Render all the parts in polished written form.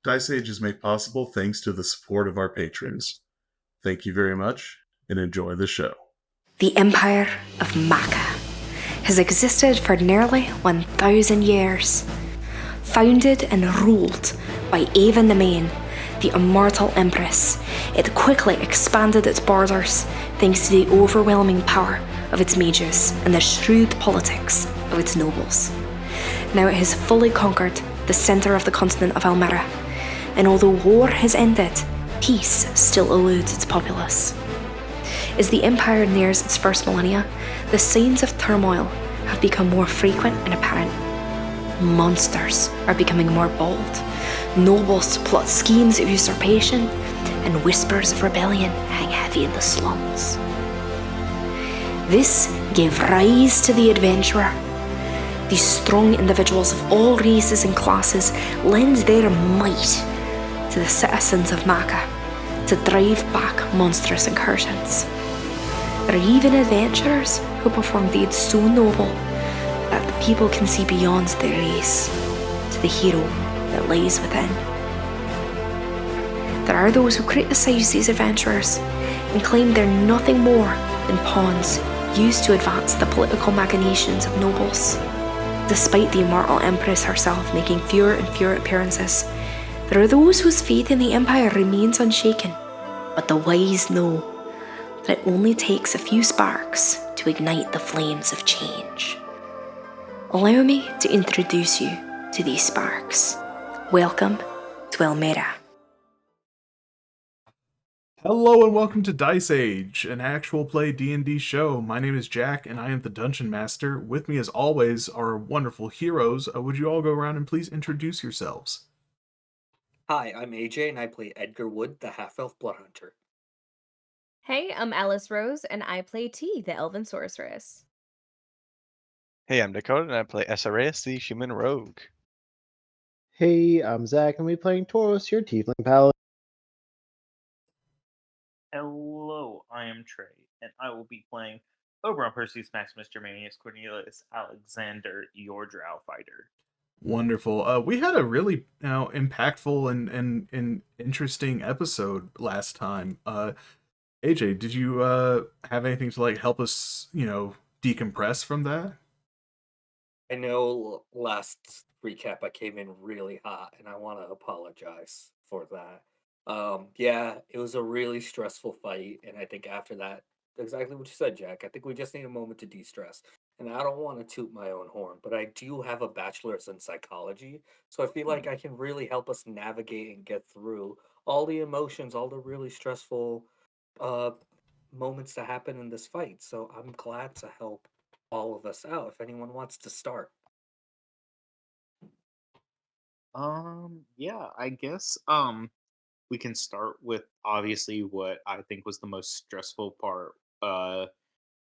Dice Age is made possible thanks to the support of our patrons. Thank you very much, and enjoy the show. The Empire of Maca has existed for nearly 1,000 years. Founded and ruled by Avon the Main, the immortal empress, it quickly expanded its borders thanks to the overwhelming power of its mages and the shrewd politics of its nobles. Now it has fully conquered the centre of the continent of Elmera, and although war has ended, peace still eludes its populace. As the Empire nears its first millennia, the signs of turmoil have become more frequent and apparent. Monsters are becoming more bold, nobles plot schemes of usurpation, and whispers of rebellion hang heavy in the slums. This gave rise to the adventurer. These strong individuals of all races and classes lend their might to the citizens of Maca to drive back monstrous incursions. There are even adventurers who perform deeds so noble that the people can see beyond their race to the hero that lies within. There are those who criticise these adventurers and claim they're nothing more than pawns used to advance the political machinations of nobles. Despite the immortal Empress herself making fewer and fewer appearances, there are those whose faith in the Empire remains unshaken. But the wise know that it only takes a few sparks to ignite the flames of change. Allow me to introduce you to these sparks. Welcome to Elmera. Hello and welcome to Dice Age, an actual play D&D show. My name is Jack and I am the Dungeon Master. With me as always are wonderful heroes. Would you all go around and please introduce yourselves? Hi, I'm AJ and I play Edgar Wood, the half-elf blood hunter. Hey, I'm Alice Rose, and I play T, the Elven Sorceress. Hey, I'm Dakota, and I play SRS, the Human Rogue. Hey, I'm Zach, and we're playing Tauros, your Tiefling Paladin. Hello, I am Trey, and I will be playing Oberon Perseus Maximus Germanius Cornelius Alexander, your Drow fighter. Wonderful. We had a really impactful and interesting episode last time. AJ, did you have anything to help us, decompress from that? I know last recap I came in really hot and I want to apologize for that. Yeah, it was a really stressful fight, and I think after that, exactly what you said, Jack. I think we just need a moment to de-stress. And I don't want to toot my own horn, but I do have a bachelor's in psychology, so I feel like I can really help us navigate and get through all the emotions, all the really stressful uh moments that happen in this fight. So I'm glad to help all of us out if anyone wants to start. Yeah, I guess we can start with obviously what I think was the most stressful part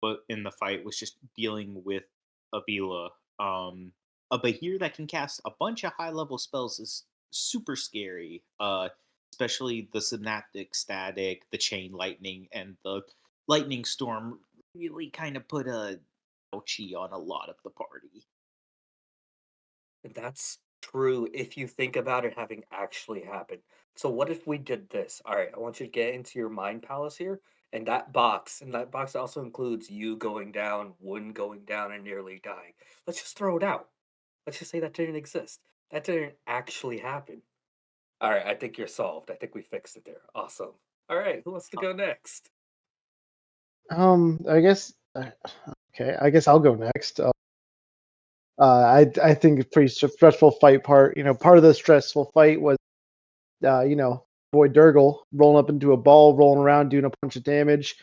but in the fight was just dealing with Avila. A Bahir that can cast a bunch of high level spells is super scary. Especially the synaptic static, the chain lightning, and the lightning storm really kind of put a ouchie on a lot of the party. That's true if you think about it having actually happened. So what if we did this? All right, I want you to get into your mind palace here, and that box also includes you going down, Woon going down, and nearly dying. Let's just throw it out. Let's just say that didn't exist. That didn't actually happen. All right, I think you're solved. I think we fixed it there. Awesome. All right, who wants to go next? I guess. Okay, I guess I'll go next. I think a pretty stressful fight part. Part of the stressful fight was, boy Durgle rolling up into a ball, rolling around, doing a bunch of damage,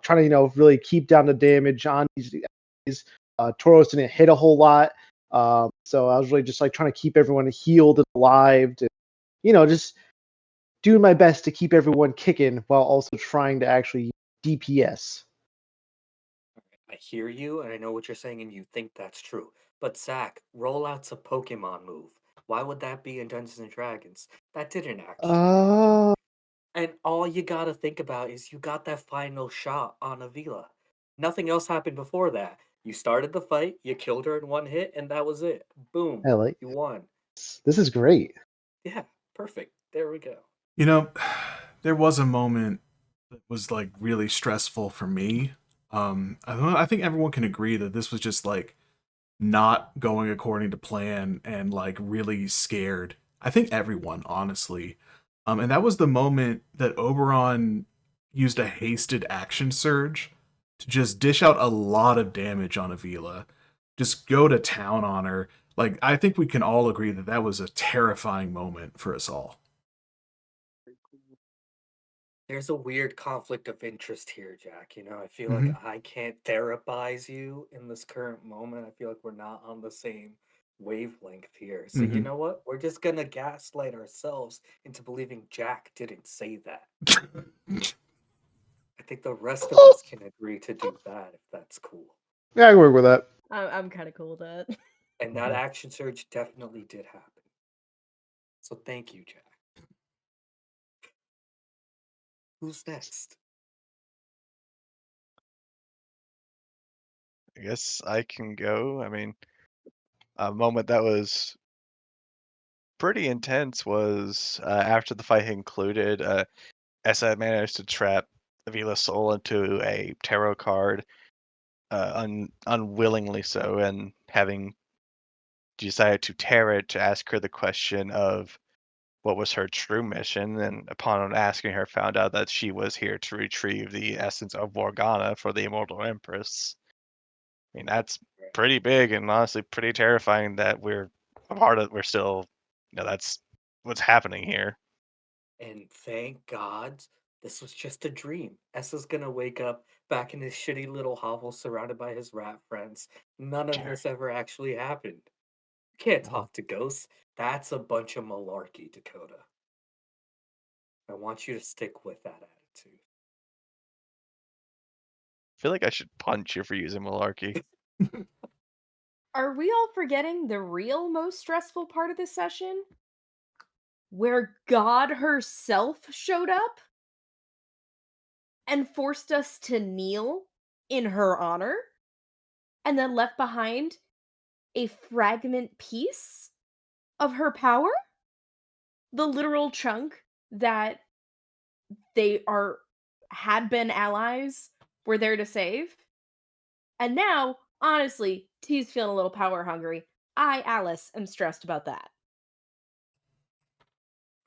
trying to really keep down the damage on these enemies. Tauros didn't hit a whole lot, so I was really just trying to keep everyone healed and alive, to just doing my best to keep everyone kicking while also trying to actually DPS. I hear you, and I know what you're saying, and you think that's true. But Zach, rollout's a Pokemon move. Why would that be in Dungeons and Dragons? That didn't actually happen. Uh, And all you gotta think about is you got that final shot on Avila. Nothing else happened before that. You started the fight, you killed her in one hit, and that was it. Boom, I like you won. this. This is great. Yeah, Perfect. There we go. You know, there was a moment that was like really stressful for me. I don't know, I think everyone can agree that this was just like not going according to plan and like really scared. I think everyone, honestly. And that was the moment that Oberon used a hasted action surge to just dish out a lot of damage on Avila. Just go to town on her. Like, I think we can all agree that that was a terrifying moment for us all. There's a weird conflict of interest here, Jack. You know, I feel Mhm. like I can't therapize you in this current moment. I feel like we're not on the same wavelength here. So you Mhm. know what? We're just gonna gaslight ourselves into believing Jack didn't say that. I think the rest of us can agree to do that if that's cool. Yeah, I can work with that. I'm kind of cool with that. And that action surge definitely did happen. So thank you, Jack. Who's next? I guess I can go. I mean, a moment that was pretty intense was after the fight concluded. Essa managed to trap Avila's soul into a tarot card, unwillingly so, and having decided to tear it to ask her the question of what was her true mission. And upon asking her, found out that she was here to retrieve the essence of Morgana for the Immortal Empress. I mean, that's pretty big and honestly pretty terrifying that we're a part of. We're still, that's what's happening here. And thank God this was just a dream. Essa's gonna wake up back in his shitty little hovel surrounded by his rat friends. None of this ever actually happened. You can't talk to ghosts. That's a bunch of malarkey, Dakota. I want you to stick with that attitude. I feel like I should punch you for using malarkey. Are we all forgetting the real most stressful part of this session? Where God herself showed up and forced us to kneel in her honor and then left behind a fragment piece of her power? The literal chunk that they are had been allies were there to save. And now, honestly, T's feeling a little power hungry. I, Alice, am stressed about that.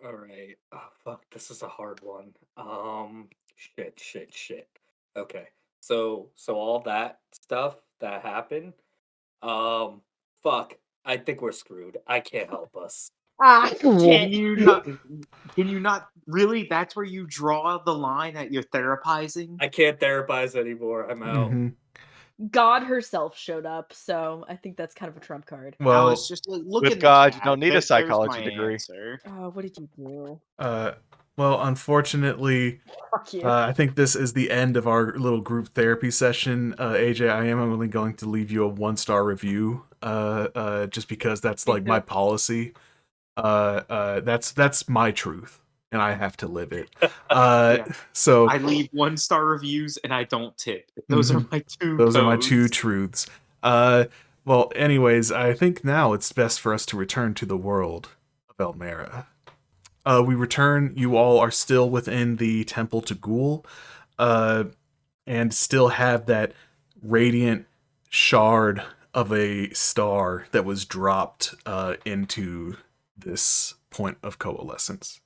All right. Oh fuck, this is a hard one. Shit. Okay. So all that stuff that happened, um, fuck. I think we're screwed. I can't help us. Ah, Can shit. you not? Can you not really? That's where you draw the line that you're therapizing. I can't therapize anymore. I'm out. Mhm. God herself showed up, so I think that's kind of a trump card. I Well, was just like, look With in the God, you chat. don't need a There's psychology my degree. answer. Oh, what did you do? unfortunately, Fuck you. I think this is the end of our little group therapy session. AJ, I am only going to leave you a 1-star review, just because that's like my policy. That's my truth, and I have to live it. Yeah. So I leave 1-star reviews and I don't tip. Those are my two. those are my two codes. truths. Well, anyways, I think now it's best for us to return to the world of Elmera. We return. You all are still within the temple to Ghoul, and still have that radiant shard of a star that was dropped into this point of coalescence.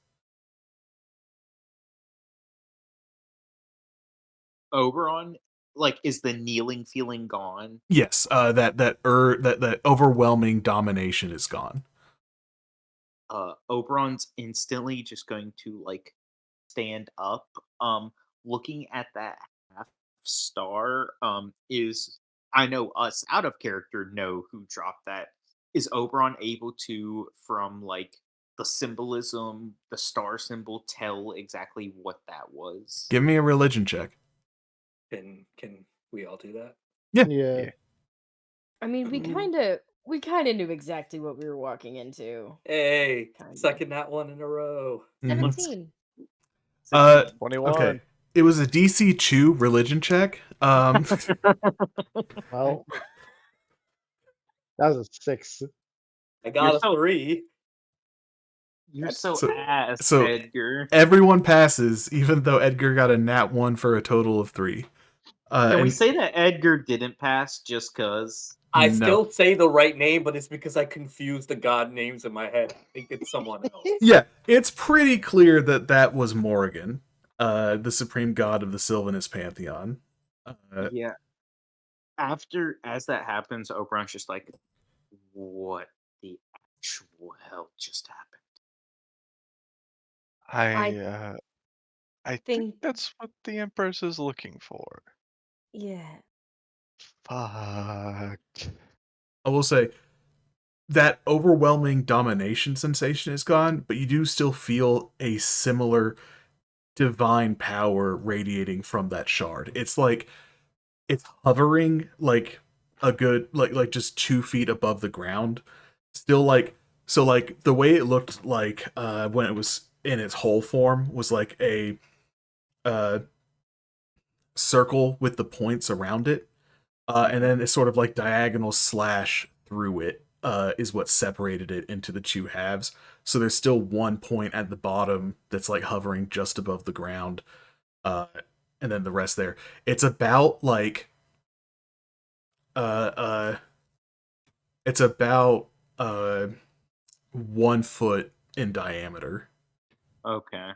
Oberon, like, is the kneeling feeling gone? Yes, that overwhelming domination is gone. Oberon's instantly just going to like stand up. Looking at that half star, is I know us out of character know who dropped that. Is Oberon able to, from like the symbolism, the star symbol, tell exactly what that was? Give me a religion check. Can we all do that? Yeah. I mean, we kind of knew exactly what we were walking into. Hey, Kinda. second that one in a row. Mhm. 17. Uh, 21. okay. It was a DC 2 religion check. Well, that was a 6. I got You're a so 3. You're That's so, So- ass, so- Edgar. Everyone passes, even though Edgar got a nat 1 for a total of 3. Can we and- say that Edgar didn't pass just cause? I No. still say the right name, but it's because I confuse the god names in my head. I think it's someone else. Yeah, it's pretty clear that that was Morrigan, the supreme god of the Sylvanus pantheon. Yeah. As that happens, Oberon's just like, what the actual hell just happened? I think think- that's what the Empress is looking for. Yeah. Fuck. I will say that overwhelming domination sensation is gone, but you do still feel a similar divine power radiating from that shard. It's like it's hovering like a good like just 2 feet above the ground. Still like so like the way it looked like when it was in its whole form was like a circle with the points around it. And then a sort of like diagonal slash through it is what separated it into the 2 halves. So there's still 1 point at the bottom that's like hovering just above the ground, and then the rest there. It's about like it's about 1 foot in diameter. Okay.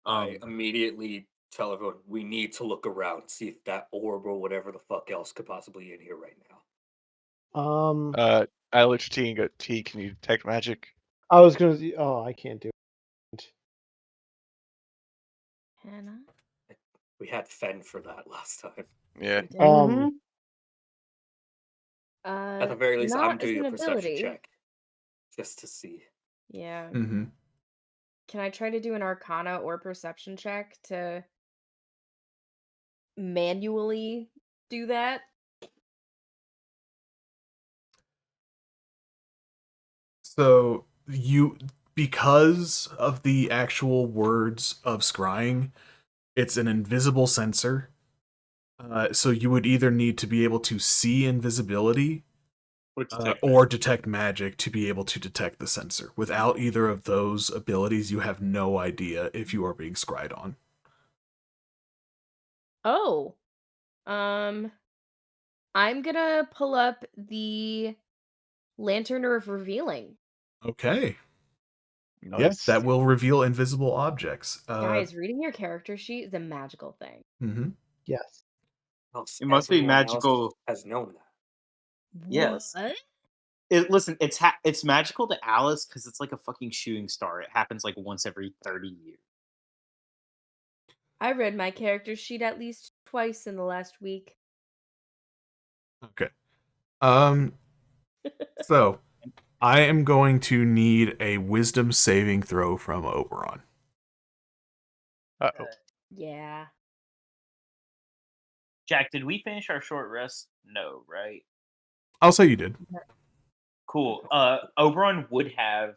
I immediately tell everyone we need to look around, see if that orb or whatever the fuck else could possibly be in here right now. I looked at T and go, T, can you detect magic? I was gonna. Oh, I can't do it. Hannah? We had Fen for that last time. Yeah. We did. At the very least, I'm not as doing an a perception ability. check just to see. Yeah. Mm-hmm. Can I try to do an Arcana or Perception check to manually do that? So because of the actual words of scrying, it's an invisible sensor. So you would either need to be able to see invisibility or detect magic to be able to detect the sensor. Without either of those abilities, you have no idea if you are being scryed on. Oh. I'm gonna pull up the Lantern of Revealing. Okay. Nice. Yes, that will reveal invisible objects. Guys, reading your character sheet is a magical thing. Mm-hmm. Yes. Else It must be everyone else magical. has known that. Yes. What? Listen, it's magical to Alice because it's like a fucking shooting star. It happens like once every 30 years. I read my character sheet at least twice in the last week. Okay. So I am going to need a wisdom saving throw from Oberon. Uh-oh. Yeah. Jack, did we finish our short rest? No, right? I'll say you did. Cool. Oberon would have,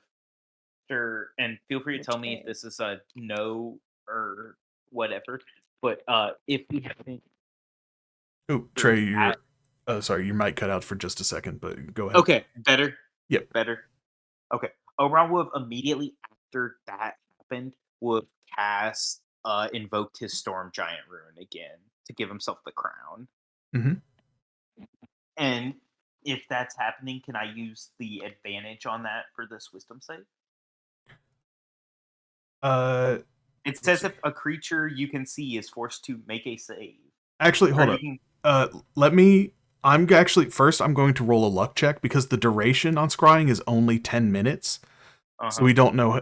sure, and feel free to tell me if Okay. this is a no or whatever. But if we have Oh, Trey, you're. Sorry, your mic cut out for just a second, but go ahead. okay, better. Yep. Better. Okay. Oberon would have immediately after that happened would have cast invoked his Storm Giant rune again to give himself the crown. Mhm. And if that's happening, can I use the advantage on that for this wisdom save? It says if a creature you can see is forced to make a save. Actually, hold Or up. you can- Let me. I'm going to roll a luck check because the duration on scrying is only 10 minutes. So we don't know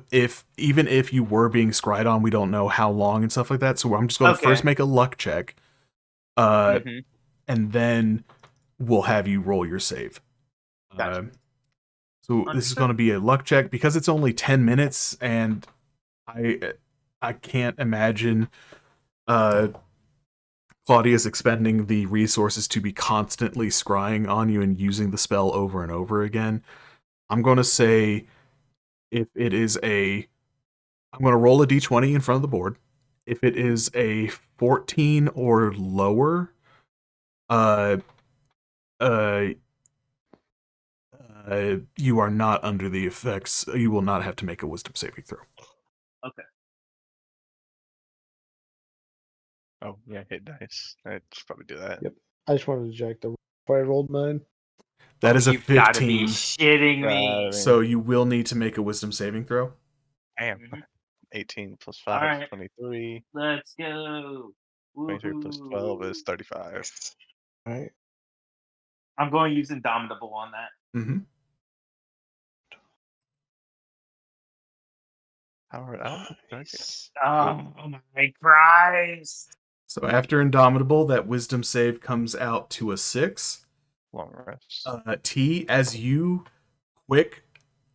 even if you were being scryed on, we don't know how long and stuff like that. So I'm just going to first make a luck check, and then we'll have you roll your save. Gotcha. So this is going to be a luck check because it's only 10 minutes, and I can't imagine Claudia's expending the resources to be constantly scrying on you and using the spell over and over again. I'm going to say if it is I'm going to roll a d20 in front of the board. If it is a 14 or lower, you are not under the effects. You will not have to make a wisdom saving throw. Okay. Oh yeah, hit dice. I should probably do that. Yep. I just wanted to check the before I rolled mine. That is a You've got to be 15. shitting me. So you will need to make a wisdom saving throw. Damn. Mhm. 18 plus All 5 is right. 23. Let's go. 23 plus 12 is Woohoo. 35. All right. I'm going to use Indomitable on that. Mm-hmm. I don't Nice. Oh my Christ. So after Indomitable, that wisdom save comes out to a 6. long rest. T, as you quick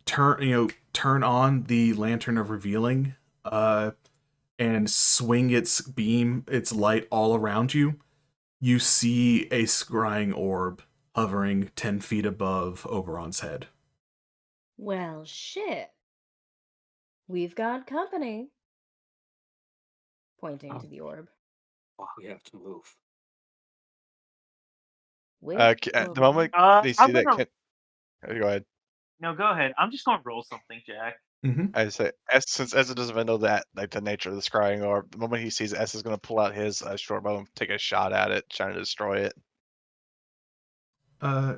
turn on the Lantern of Revealing, and swing its light all around you, you see a scrying orb hovering 10 feet above Oberon's head. Well, shit. We've got company. Pointing to the orb. We have to move. With At the moment they see I'm that gonna. go ahead. No, go ahead. I'm just going to roll something, Jack. Mm-hmm. I say since Essa doesn't even know that like the nature of the scrying orb, the moment he sees it, Essa's gonna pull out his short bow and take a shot at it, trying to destroy it.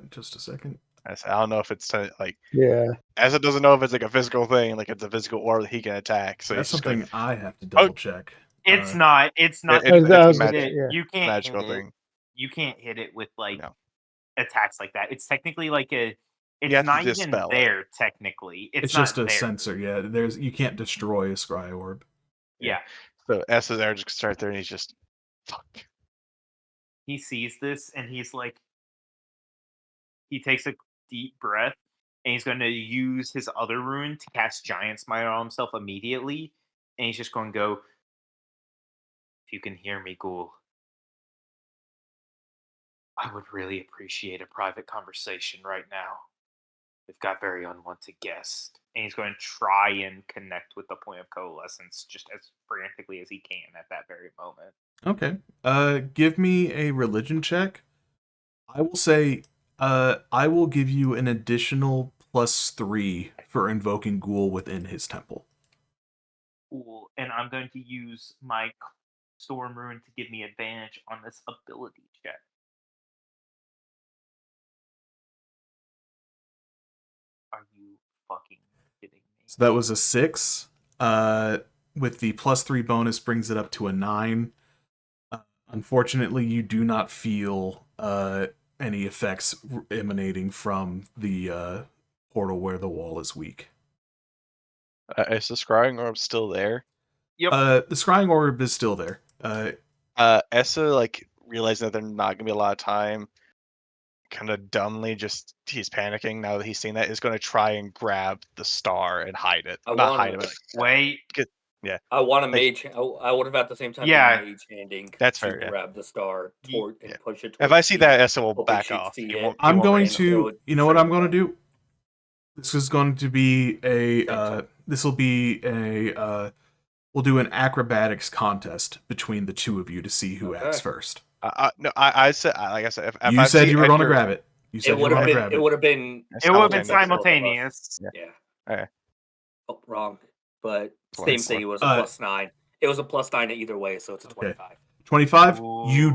Just a second. I say I don't know if it's like Yeah. Essa doesn't know if it's like a physical thing, like it's a physical orb that he can attack. So That's he's just going. something I have to double check. It's not. It's not. It's You a can't hit magic, it. yeah. You can't magical hit it. thing. You can't hit it with like No. attacks like that. It's technically like a. You It's have to not even dispel it. there technically. It's not just a there. sensor. Yeah, you can't destroy a scry orb. Yeah. So Essa's there just start there, and he's just fuck. He sees this and he's like, he takes a deep breath and he's going to use his other rune to cast Giant Smite on himself immediately. And he's just going to go, if you can hear me, Ghoul, I would really appreciate a private conversation right now. We've got very unwanted guests. And he's going to try and connect with the point of coalescence just as frantically as he can at that very moment. Okay. Give me a religion check. I will say, I will give you an additional +3 for invoking Ghoul within his temple. Cool. And I'm going to use my Storm Rune to give me advantage on this ability check. Are you fucking kidding me? So that was a 6. With the +3 bonus brings it up to a 9. Unfortunately, you do not feel any effects emanating from the portal where the wall is weak. Is the scrying orb still there? Yep. The scrying orb is still there. Essa, like, realizing that there's not gonna be a lot of time, kind of dumbly, he's panicking now that he's seen that, is gonna try and grab the star and hide it. Hide it, but wait. Yeah. I want to mage. I would have at the same time Yeah. been mage handing That's to fair, yeah. grab the star toward and push it. If I see that, Essa will hoping back she'd off. see He it. won't- I'm going and throw to, it you know what straight I'm going to back. do? This is going to be Same time. we'll do an acrobatics contest between the two of you to see who acts Okay. first. No, I said, like I said, if You I said see you were going to Edgar- grab it. You said It you were would have going to been. grab It it. would have been. It would have been Simultaneous. simultaneous. Yeah. Yeah. Okay. Oh, wrong. But Well, same it's thing. It was a Uh, +9. It was a +9 either way, so it's a Okay. 25. 25, you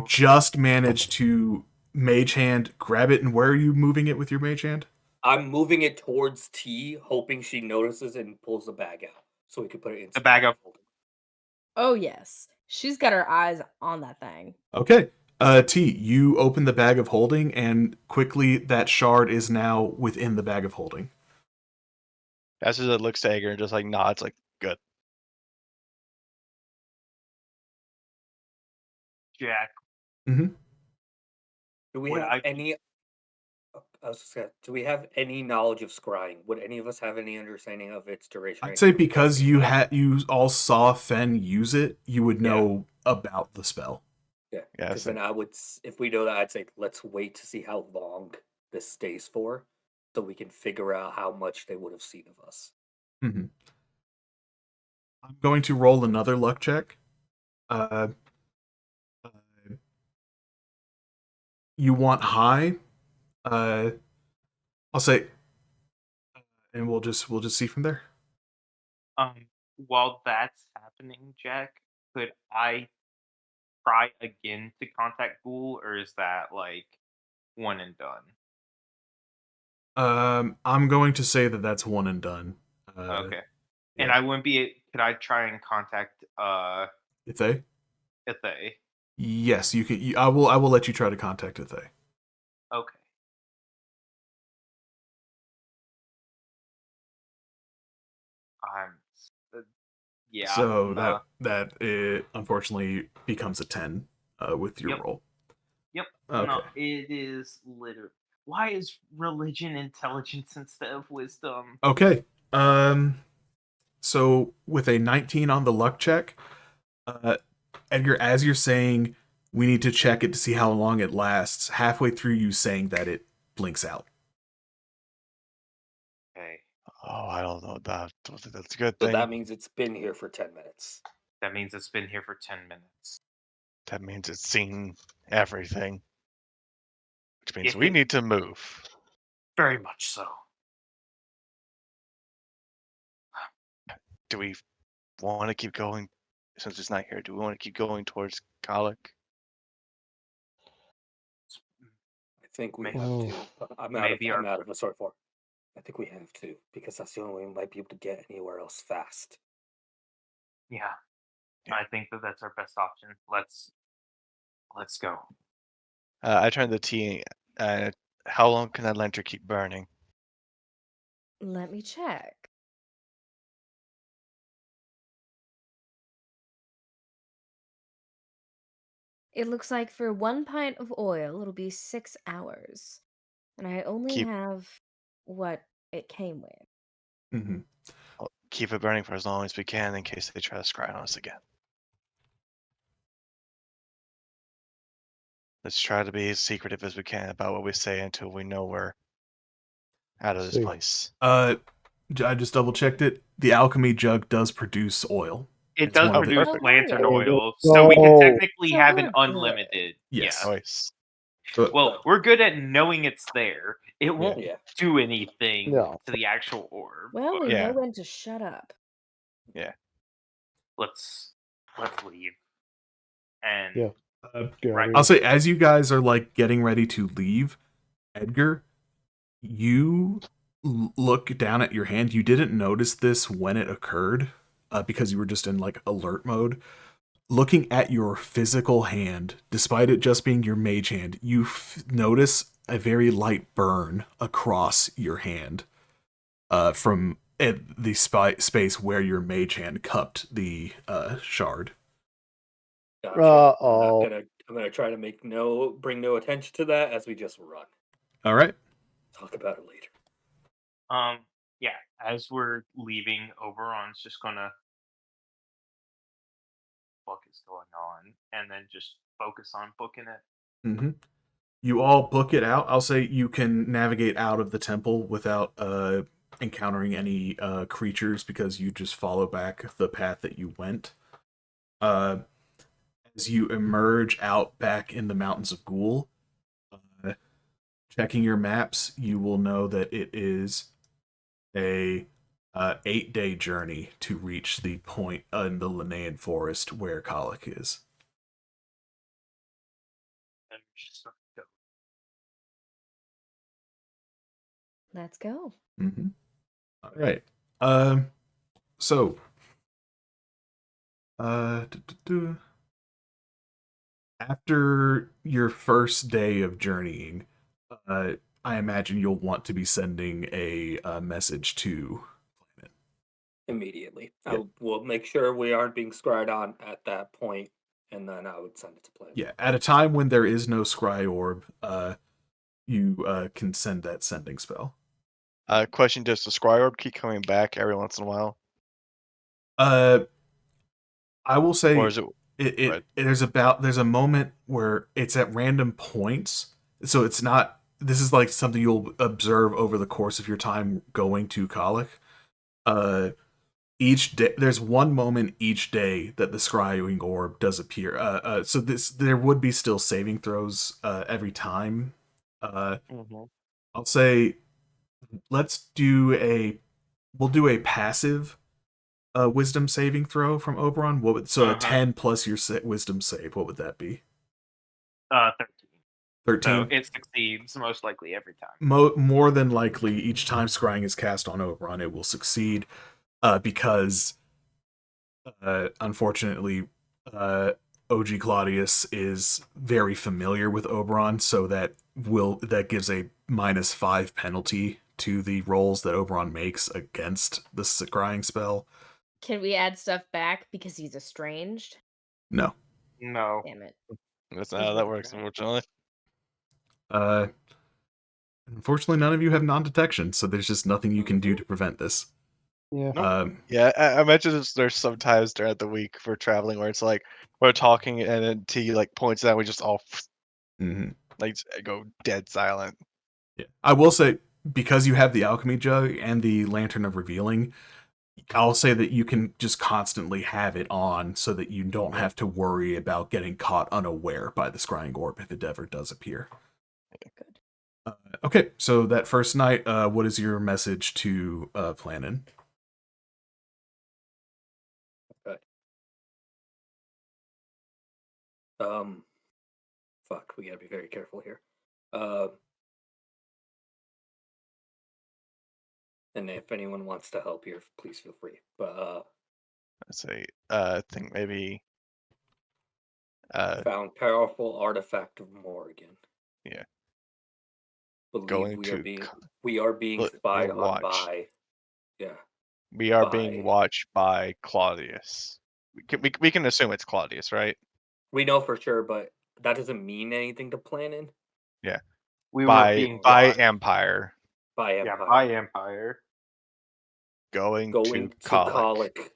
Ooh. just managed to mage hand, grab it, and where are you moving it with your mage hand? I'm moving it towards T, hoping she notices and pulls the bag out, so we can put it in. The bag of- Oh, yes. She's got her eyes on that thing. Okay. T, you open the bag of holding, and quickly that shard is now within the bag of holding. Essa looks to Edgar and just like nods, like good. Jack. Mm-hmm. Do we Would have I- any? I was just gonna, do we have any knowledge of scrying? Would any of us have any understanding of its duration? I'd say because you all saw Fen use it, you would know about the spell. Yeah. Yeah, Because so- then I would, if we know that, I'd say let's wait to see how long this stays for, so we can figure out how much they would have seen of us. Mm-hmm. I'm going to roll another luck check. You want high. I'll say and we'll just see from there. While that's happening, Jack, could I try again to contact Ghoul, or is that like one and done? I'm going to say that that's one and done. Okay. And yeah. I wouldn't be. Could I try and contact Ithay? Ithay? Yes, you can. I will let you try to contact Ithay. Okay. I'm. Yeah. So that it unfortunately becomes a 10 with your Yep. roll. Yep. Okay. No, it is literally. Why is religion intelligence instead of wisdom? Okay. So with a 19 on the luck check, Edgar, as you're saying, we need to check it to see how long it lasts. Halfway through you saying that, it blinks out. Okay. Oh, I don't know. That's a good So thing. that means it's been here for 10 minutes. That means it's been here for 10 minutes. That means it's seen everything. Which means If we it- need to move. Very much so. Do we want to keep going since it's not here? Do we want to keep going towards Cailleach? I think we Maybe- have to. Maybe I'm our- out of a sword for. I think we have to because that's the only way we might be able to get anywhere else fast. Yeah. Yeah. I think that's our best option. Let's go. I turned the tea. How long can that lantern keep burning? Let me check. It looks like for 1 pint of oil, it'll be 6 hours. And I only have what it came with. Mm-hmm. Well, keep it burning for as long as we can in case they try to scry on us again. Let's try to be as secretive as we can about what we say until we know we're out of this See. place. I just double checked it. The alchemy jug does produce oil. It It's does one of the- produce Oh, lantern good. oil, so we can Oh. technically So have we're an good. unlimited. Yes. Yeah. Nice. But We're good at knowing it's there. It won't Yeah. do anything No. to the actual orb. Well, but we Yeah. know when to shut up. let's leave. And Yeah. Get out Right. of I'll here. say, as you guys are like getting ready to leave, Edgar, you look down at your hand. You didn't notice this when it occurred because you were just in like alert mode. Looking at your physical hand, despite it just being your mage hand, you notice a very light burn across your hand from the space where your mage hand cupped the shard. Gotcha. Uh-oh. I'm gonna try to bring no attention to that as we just run. All right. Talk about it later. yeah, as we're leaving, Oberon's just gonna what is going on, and then just focus on booking it. Mm-hmm. You all book it out. I'll say you can navigate out of the temple without encountering any creatures because you just follow back the path that you went. As you emerge out back in the mountains of Ghoul, checking your maps, you will know that it is a 8-day journey to reach the point in the Linnaean forest where Cailleach is. And just go. Let's go. Mm-hmm. All right. So. After your first day of journeying, I imagine you'll want to be sending a message to Planet. Immediately. Yeah. I will make sure we aren't being scried on at that point, and then I would send it to Planet. Yeah, at a time when there is no scry orb, you can send that sending spell. Question: does the scry orb keep coming back every once in a while, I will say or is it? it there's a moment where it's at random points, so it's not. This is like something you'll observe over the course of your time going to Cailleach. Each day, there's one moment each day that the scrying orb does appear. So there would be still saving throws every time. I'll say let's do we'll do a passive wisdom saving throw from Oberon. A 10 plus your wisdom save? What would that be? 13. So 13. it succeeds most likely every time. More than likely, each time scrying is cast on Oberon, it will succeed. Because unfortunately, OG Claudius is very familiar with Oberon, so that gives a -5 penalty to the rolls that Oberon makes against the scrying spell. Can we add stuff back because he's estranged? No. No. Damn it. That's not how that works, unfortunately. Unfortunately, none of you have non-detection, so there's just nothing you can do to prevent this. Yeah. Yeah, I imagine there's some times during the week for traveling where it's like we're talking and then T like points out, we just all like go dead silent. Yeah. I will say, because you have the alchemy jug and the lantern of revealing, I'll say that you can just constantly have it on so that you don't have to worry about getting caught unaware by the scrying orb if it ever does appear. Good. Okay, so that first night, what is your message to Planin? Okay. Fuck, we gotta be very careful here. And if anyone wants to help here, please feel free. But Let's say I think maybe found powerful artifact of Morrigan. Yeah. Believe Going we to are being spied on watch. by. Yeah. We are being watched by Claudius. We can assume it's Claudius, right? We know for sure, but that doesn't mean anything to Planin. Yeah. We were By being by watched. Empire. By Yeah, Empire. by Empire. Going to Cailleach, Cailleach.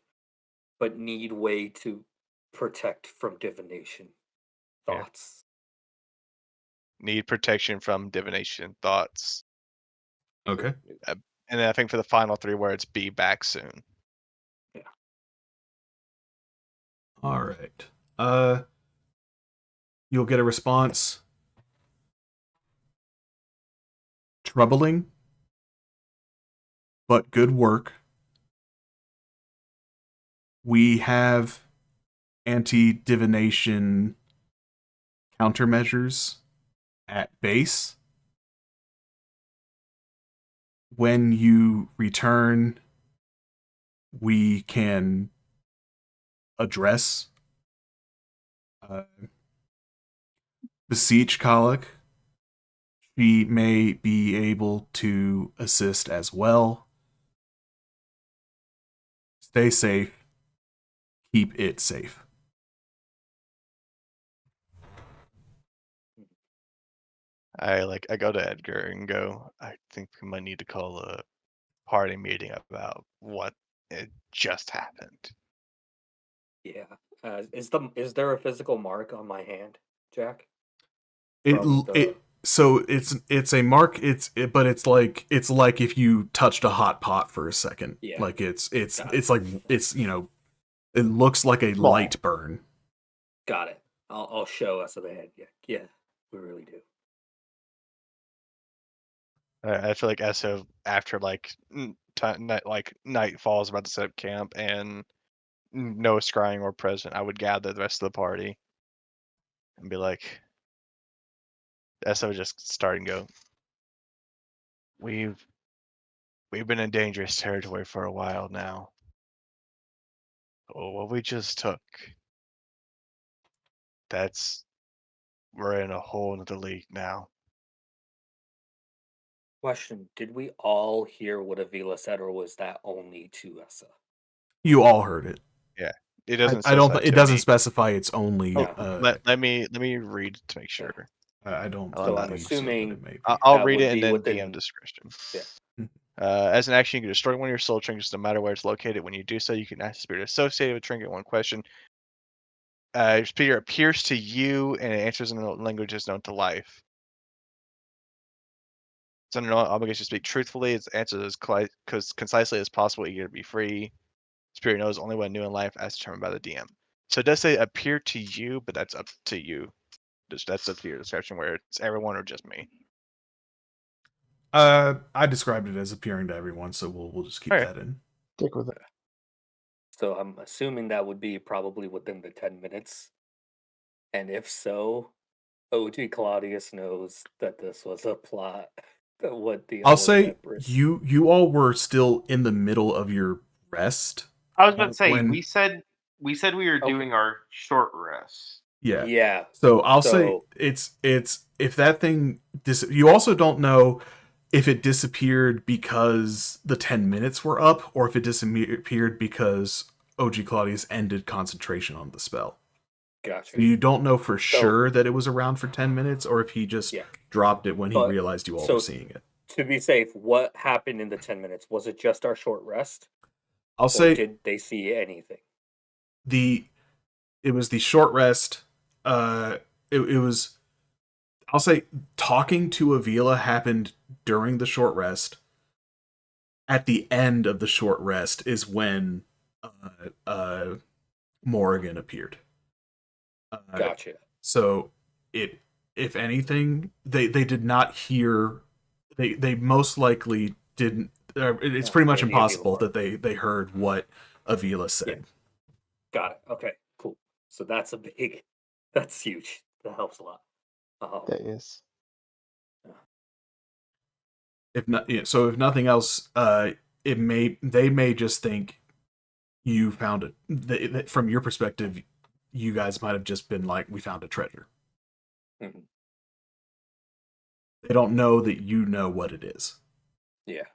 but need way to protect from divination. Yeah. Thoughts. Need protection from divination thoughts. Okay. And then I think for the final 3 words, be back soon. Yeah. All right. You'll get a response. Troubling, but good work. We have anti-divination countermeasures at base. When you return, we can address beseech Cailleach. She may be able to assist as well. Stay safe. Keep it safe. I go to Edgar and go, I think we might need to call a party meeting about what it just happened. Yeah. Is there a physical mark on my hand, Jack? So it's a mark. But it's like if you touched a hot pot for a second. Yeah. Like it's like it looks like a light burn. Got it. I'll show us the head. Yeah, we really do. I feel like Esso after night falls about to set up camp and no scrying or present, I would gather the rest of the party and be like, Esso would just start and go, we've been in dangerous territory for a while now. Oh, what we just took, we're in a whole nother league now. Question: did we all hear what Avila said, or was that only to Essa? You all heard it. Yeah, it doesn't. I don't. It doesn't specify it's only. Let me read to make sure. I don't. So I'm assuming I'll read it and then DM discretion. Yeah. As an action, you can destroy one of your soul trinkets no matter where it's located. When you do so, you can ask the spirit associated with trinket one question. Your spirit appears to you and it answers in languages known to life. It's under no obligation to speak truthfully. Its answers as concisely as possible, eager to be free. Spirit knows only what new in life as determined by the DM. So it does say appear to you, but that's up to you. That's up to your discretion where it's everyone or just me. I described it as appearing to everyone, so we'll just keep Okay. that in. Stick with it. So I'm assuming that would be probably within the 10 minutes. And if so, OG Claudius knows that this was a plot that would deal I'll with say Empress. you all were still in the middle of your rest. I was about to say when- we said we were Okay. doing our short rest. Yeah. Yeah. So I'll say So- it's if that thing you also don't know if it disappeared because the 10 minutes were up or if it disappeared because OG Claudius ended concentration on the spell. Gotcha. So you don't know for sure that it was around for 10 minutes or if he just Yeah. dropped it when he But- realized you all so- were seeing it. To be safe, what happened in the 10 minutes? Was it just our short rest? I'll Or say did they see anything? it was the short rest. It was, I'll say, talking to Avila happened during the short rest. At the end of the short rest is when Morrigan appeared. Gotcha. So if anything, they did not hear. They most likely didn't. It's pretty much Maybe impossible Avila. that they heard what Avila said. Yeah. Got it. Okay, cool. So that's huge. That helps a lot. That is. If not, so if nothing else, they may just think you found it. From your perspective, you guys might have just been like, we found a treasure. Mhm. They don't know that you know what it is. Yeah.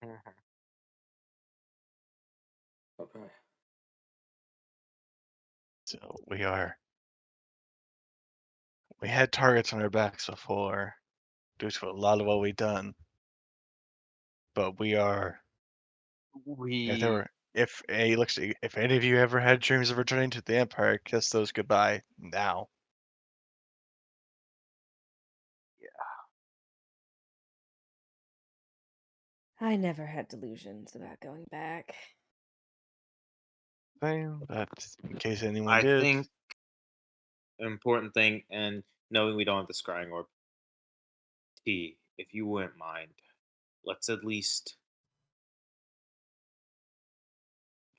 Mhm. Okay. So we had targets on our backs before due to a lot of what we've done. But we are if any of you ever had dreams of returning to the Empire, kiss those goodbye now. I never had delusions about going back. Fine, but in case anyone I did, think an important thing, and knowing we don't have the scrying orb, T, if you wouldn't mind, let's at least.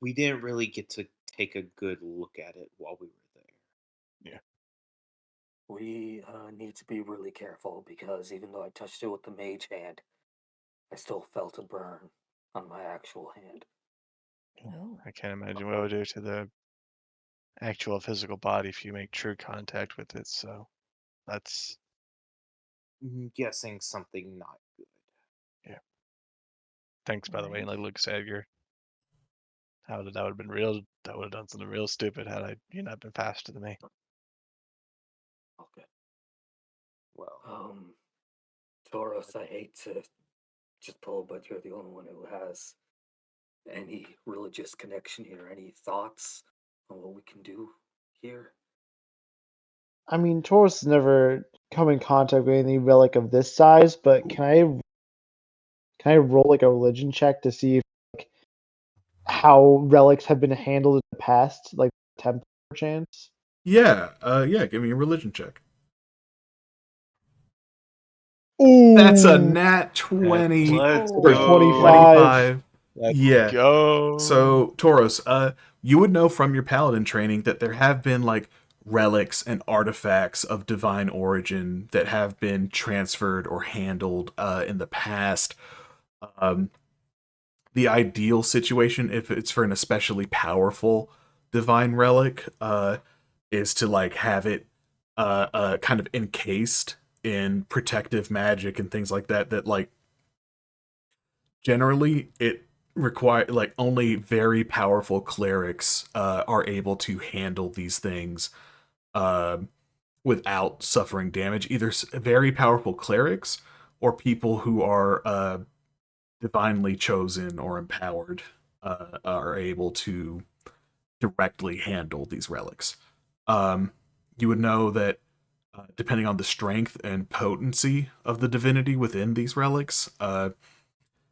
We didn't really get to take a good look at it while we were there. We need to be really careful because even though I touched it with the mage hand, I still felt a burn on my actual hand. Oh. I can't imagine what it would do to the actual physical body if you make true contact with it. So that's I'm guessing something not good. thanks, by the way. And like Luke said, that would have been real. That would have done something real stupid had you not been faster than me. Okay. Well, Taurus, I hate to just pull, but you're the only one who has any religious connection here. Any thoughts on what we can do here? I mean, Taurus has never come in contact with any relic of this size, but can I roll like a religion check to see if, like, how relics have been handled in the past, like temple chance? Yeah, give me a religion check. Ooh, That's a nat 20 Let's for go. 25. Let's Yeah. go. So, Tauros, you would know from your paladin training that there have been like relics and artifacts of divine origin that have been transferred or handled in the past. The ideal situation, if it's for an especially powerful divine relic, is to like have it kind of encased in protective magic and things like that. That like generally it require like only very powerful clerics are able to handle these things without suffering damage. Either very powerful clerics or people who are divinely chosen or empowered are able to directly handle these relics. You would know that depending on the strength and potency of the divinity within these relics,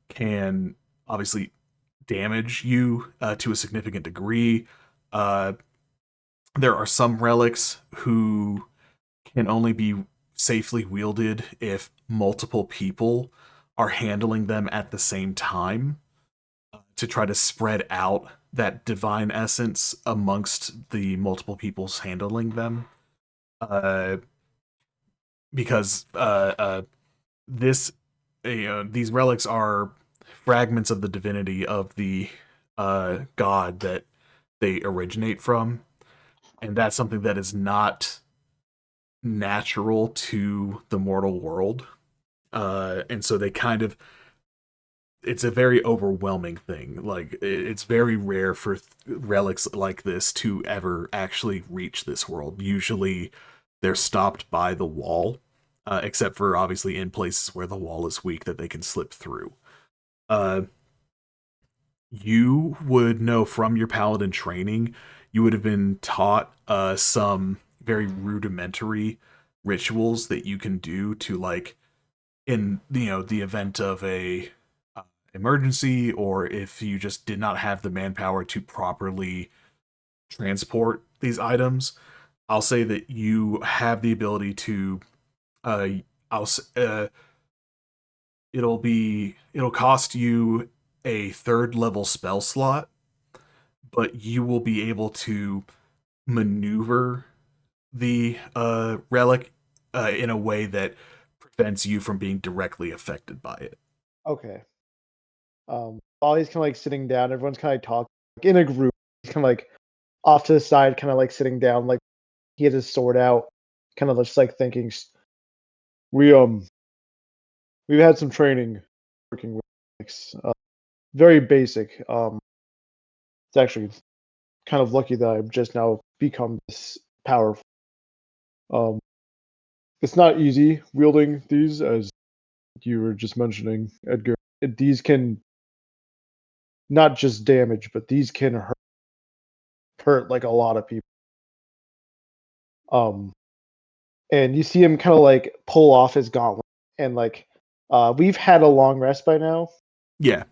can obviously damage you to a significant degree. There are some relics who can only be safely wielded if multiple people are handling them at the same time to try to spread out that divine essence amongst the multiple peoples handling them. Uh, because this these relics are fragments of the divinity of the god that they originate from, and that's something that is not natural to the mortal world. And so they kind of it's a very overwhelming thing. Like it's very rare for relics like this to ever actually reach this world. Usually they're stopped by the wall, except for obviously in places where the wall is weak that they can slip through. Uh, you would know from your paladin training, you would have been taught some very rudimentary rituals that you can do to like in the event of a emergency, or if you just did not have the manpower to properly transport these items. I'll say that you have the ability to uh I'll it'll cost you a third level spell slot, but you will be able to maneuver the relic in a way that prevents you from being directly affected by it. Okay. While he's kind of like sitting down, everyone's kind of talking like, in a group. He's kind of like off to the side, kind of like sitting down, like he has his sword out, kind of just like thinking. We we've had some training working with relics, very basic. It's actually kind of lucky that I've just now become this powerful. Um, it's not easy wielding these, as you were just mentioning, Edgar. These can not just damage, but these can hurt like a lot of people. Um, and you see him kind of like pull off his gauntlet, and like, we've had a long rest by now. Yeah.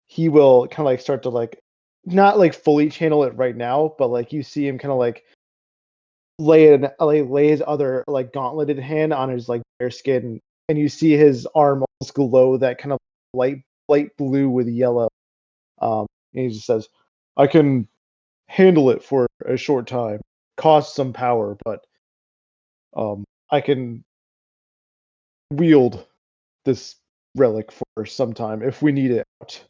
He will kind of like start to like not like fully channel it right now, but like you see him kind of like lay his other like gauntleted hand on his like bare skin, and you see his arm almost glow that kind of light blue with yellow. And he just says, "I can handle it for a short time. Cost some power, but I can wield this relic for some time if we need it out.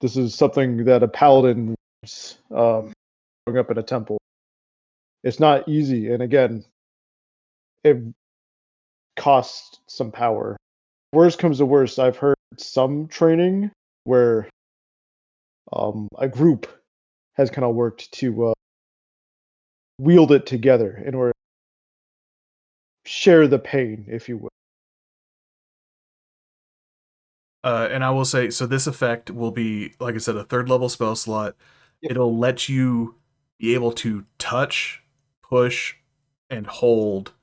This is something that a paladin needs, growing up in a temple. It's not easy, and again, it costs some power. Worst comes to worst, I've heard some training where a group has kind of worked to wield it together in order to share the pain, if you will." And I will say, so this effect will be, like I said, a third level spell slot. Yep. It'll let you be able to touch, push, and hold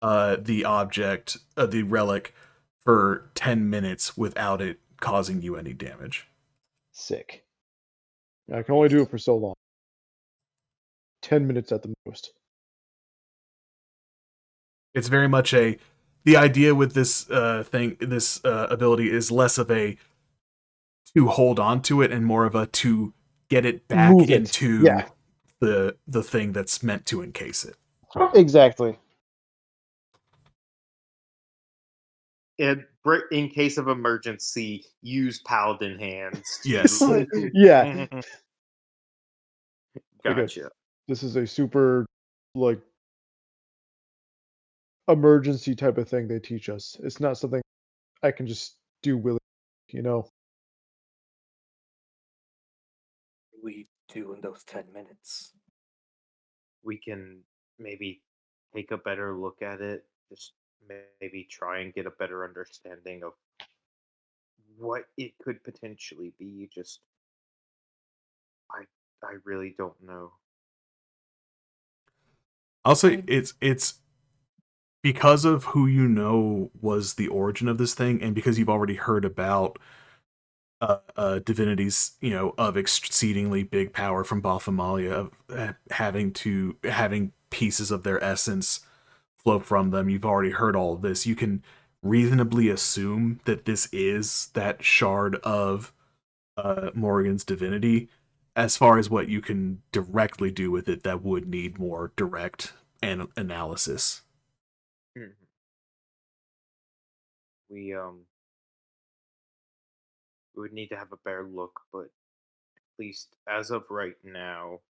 the object, the relic, for 10 minutes without it causing you any damage. Sick. I can only do it for so long. 10 minutes at the most. It's very much the idea with this this ability is less of a to hold on to it and more of a to get it back Move it. into Yeah. the thing that's meant to encase it. Exactly. In case of emergency, use paladin hands. Yes. Yeah. Gotcha. This is a super like emergency type of thing they teach us. It's not something I can just do willingly, you know. We do in those 10 minutes. We can maybe take a better look at it. Just maybe try and get a better understanding of what it could potentially be. Just I really don't know. I'll say it's because of who you know was the origin of this thing, and because you've already heard about divinities, of exceedingly big power from Baphomalia, of having pieces of their essence flow from them. You've already heard all of this. You can reasonably assume that this is that shard of Morgan's divinity. As far as what you can directly do with it, that would need more direct analysis. Mhm. We would need to have a better look, but at least as of right now,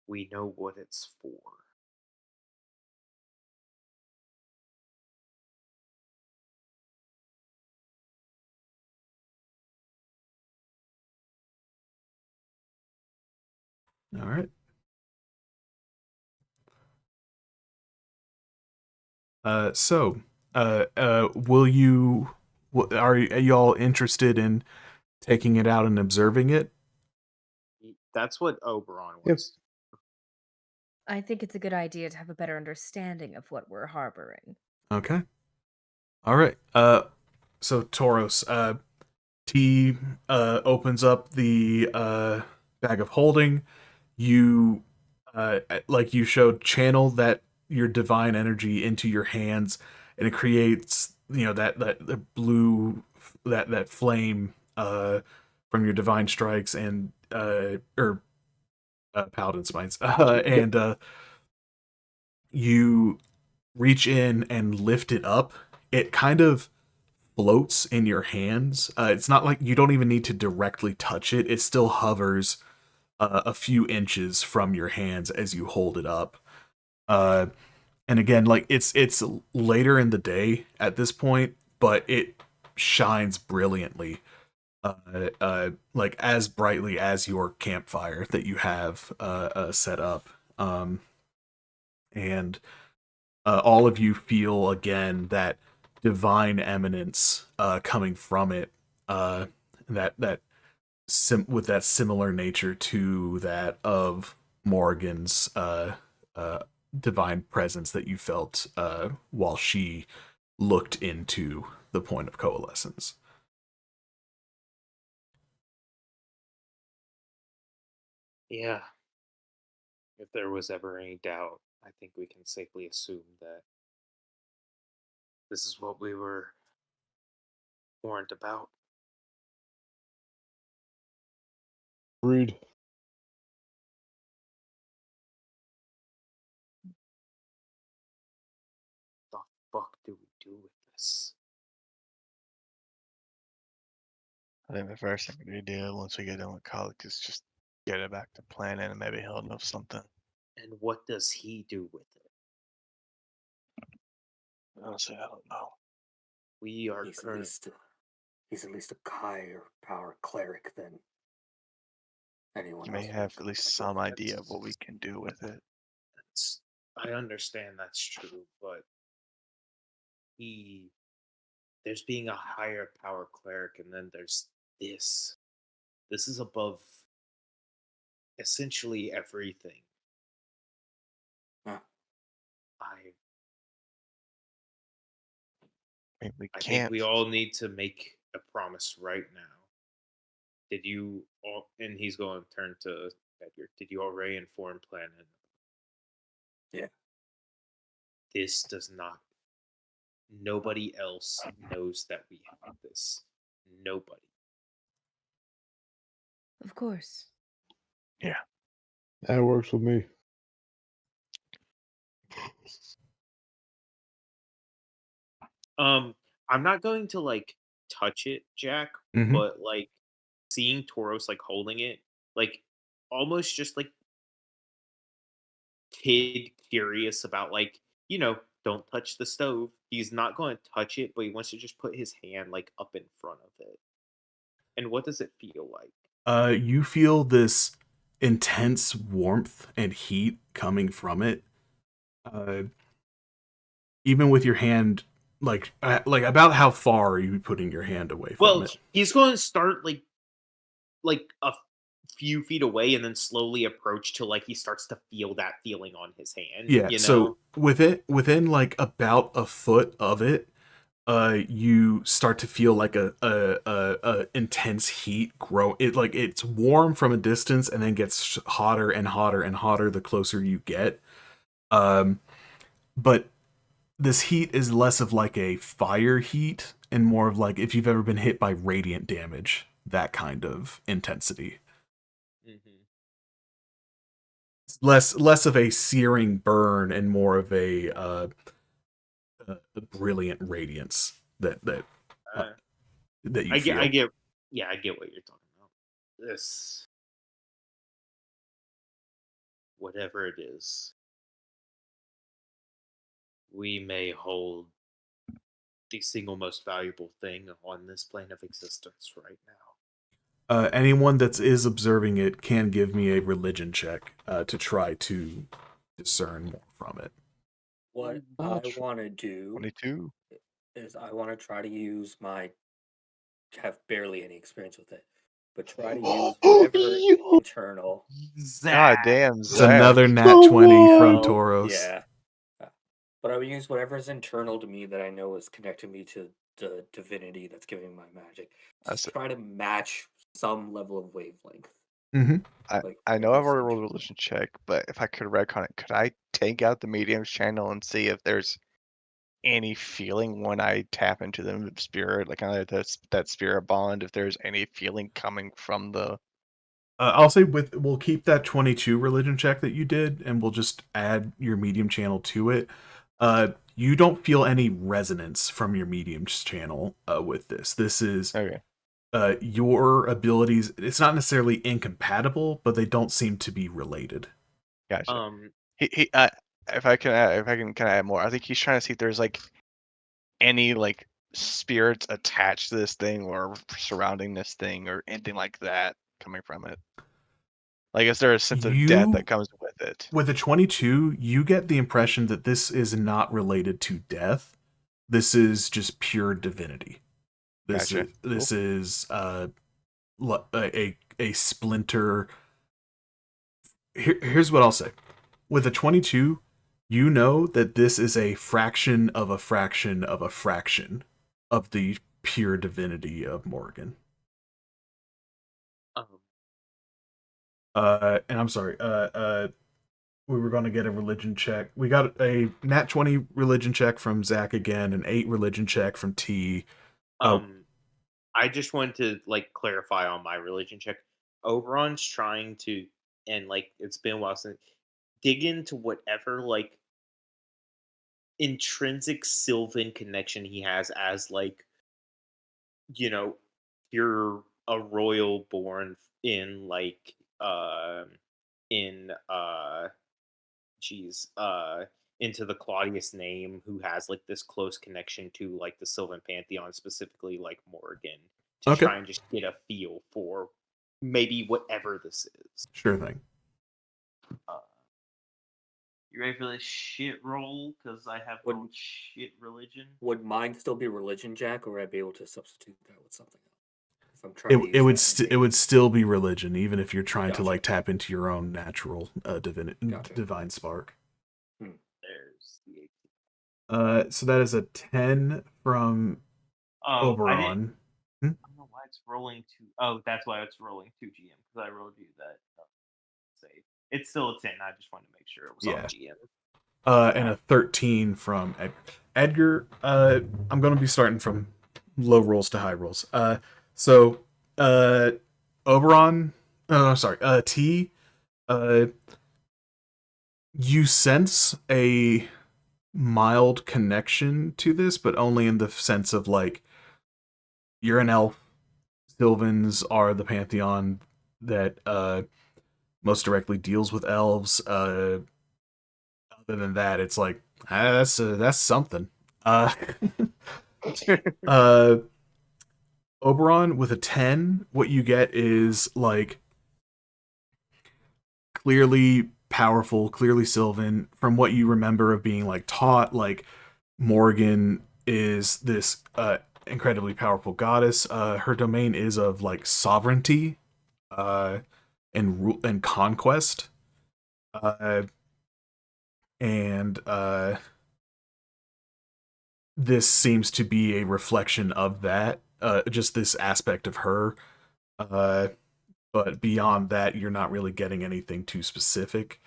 we know what it's for. All right. Will you? Are y'all interested in taking it out and observing it? That's what Oberon Yep. was. I think it's a good idea to have a better understanding of what we're harboring. Okay. All right. So Tauros, T opens up the bag of holding. You like you showed, channel that your divine energy into your hands, and it creates, you know, that the blue, that flame from your divine strikes and or paladin spines and you reach in and lift it up. It kind of floats in your hands. It's not like you don't even need to directly touch it. It still hovers a few inches from your hands as you hold it up. And again, like it's later in the day at this point, but it shines brilliantly, like as brightly as your campfire that you have set up. And all of you feel again that divine eminence coming from it, that with that similar nature to that of Morgan's divine presence that you felt while she looked into the point of coalescence. Yeah. If there was ever any doubt, I think we can safely assume that this is what we were warned about. Rude. The fuck do we do with this? I think the first thing we do once we get done with college is just get it back to planning, and maybe he'll know something. And what does he do with it? Honestly, I don't know. We are He's at current. least he's at least a higher power cleric than anyone You may else. have at least some idea of what we can do with it. I understand that's true, but there's being a higher power cleric, and then there's this. This is above essentially everything. Huh. I I mean, we I think can't. we all need to make a promise right now. Did you all? And he's going to turn to Edgar. Did you already inform Planet? Yeah. This does not. Nobody else knows that we have this. Nobody. Of course. That works with me. I'm not going to like touch it, Jack, Mhm. but like seeing Tauros like holding it, like almost just like kid curious about like, don't touch the stove. He's not going to touch it, but he wants to just put his hand like up in front of it. And what does it feel like? You feel this intense warmth and heat coming from it. Uh, Even with your hand, like about how far are you putting your hand away from Well, it? he's going to start like a few feet away and then slowly approach till like he starts to feel that feeling on his hand. Yeah, so within like about a foot of it, you start to feel like a intense heat grow. It like it's warm from a distance and then gets hotter and hotter and hotter the closer you get. But this heat is less of like a fire heat and more of like if you've ever been hit by radiant damage, that kind of intensity. Mm-hmm. Less of a searing burn and more of a brilliant radiance that Uh, that you I get, feel. I get, yeah, I get what you're talking about. This, whatever it is, we may hold the single most valuable thing on this plane of existence right now. Anyone that is observing it can give me a religion check to try to discern more from it. What I want to do 22. is I want to try to use my have barely any experience with it, but try to use whatever internal. God Zach. damn, It's Zach. another nat Come 20 from on. Tauros. Yeah. But I would use whatever's internal to me that I know is connecting me to the divinity that's giving my magic. That's Just try to match some level of wavelength. Mm-hmm. I know I've whatever's already rolled a internal. religion check, but if I could retcon it, could I take out the medium's channel and see if there's any feeling when I tap into the spirit, like kind of that spirit bond, if there's any feeling coming from the I'll say we'll keep that 22 religion check that you did, and we'll just add your medium channel to it. You don't feel any resonance from your medium's channel with this. This is Okay. your abilities. It's not necessarily incompatible, but they don't seem to be related. Gotcha. Um, He if I can kind of add more, I think he's trying to see if there's like any like spirits attached to this thing or surrounding this thing or anything like that coming from it. Like, is there a sense of death You that comes with it? with a 22, you get the impression that this is not related to death. This is just pure divinity. Gotcha. This is a splinter. Here's what I'll say. With a 22, you know that this is a fraction of a fraction of a fraction of the pure divinity of Morgan. um, And I'm sorry. We were going to get a religion check. We got a nat 20 religion check from Zach again, an 8 religion check from T. I just wanted to like clarify on my religion check. Oberon's trying to, and like it's been a while since dig into whatever like intrinsic Sylvan connection he has as like you know you're a royal born in like in geez into the Claudius name who has like this close connection to like the Sylvan pantheon, specifically like Morgan, to Okay. try and just get a feel for maybe whatever this is. Sure thing. You ready for this shit roll? Because I have Would- rolled shit religion. Would mine still be religion, Jack, or would I be able to substitute that with something else? If I'm trying to It use would that it would still be religion, even if you're trying to Gotcha. like tap into your own natural Gotcha. divine spark. There's the 18. So that is a 10 from Oh, I didn't. Oberon. I don't know why it's rolling two. Oh, that's why it's rolling 2 GM because I rolled you that save. It's still a 10. I just wanted to make sure it was Yeah. on GM. And a 13 from Edgar. I'm going to be starting from low rolls to high rolls. So Oberon, sorry, T, you sense a mild connection to this, but only in the sense of like you're an elf. Sylvans are the pantheon that most directly deals with elves. Other than that, it's like that's something. Oberon with a 10, what you get is like clearly powerful, clearly Sylvan. From what you remember of being like taught, like Morgan is this incredibly powerful goddess. Her domain is of like sovereignty and conquest. And this seems to be a reflection of that, just this aspect of her. But beyond that, you're not really getting anything too specific.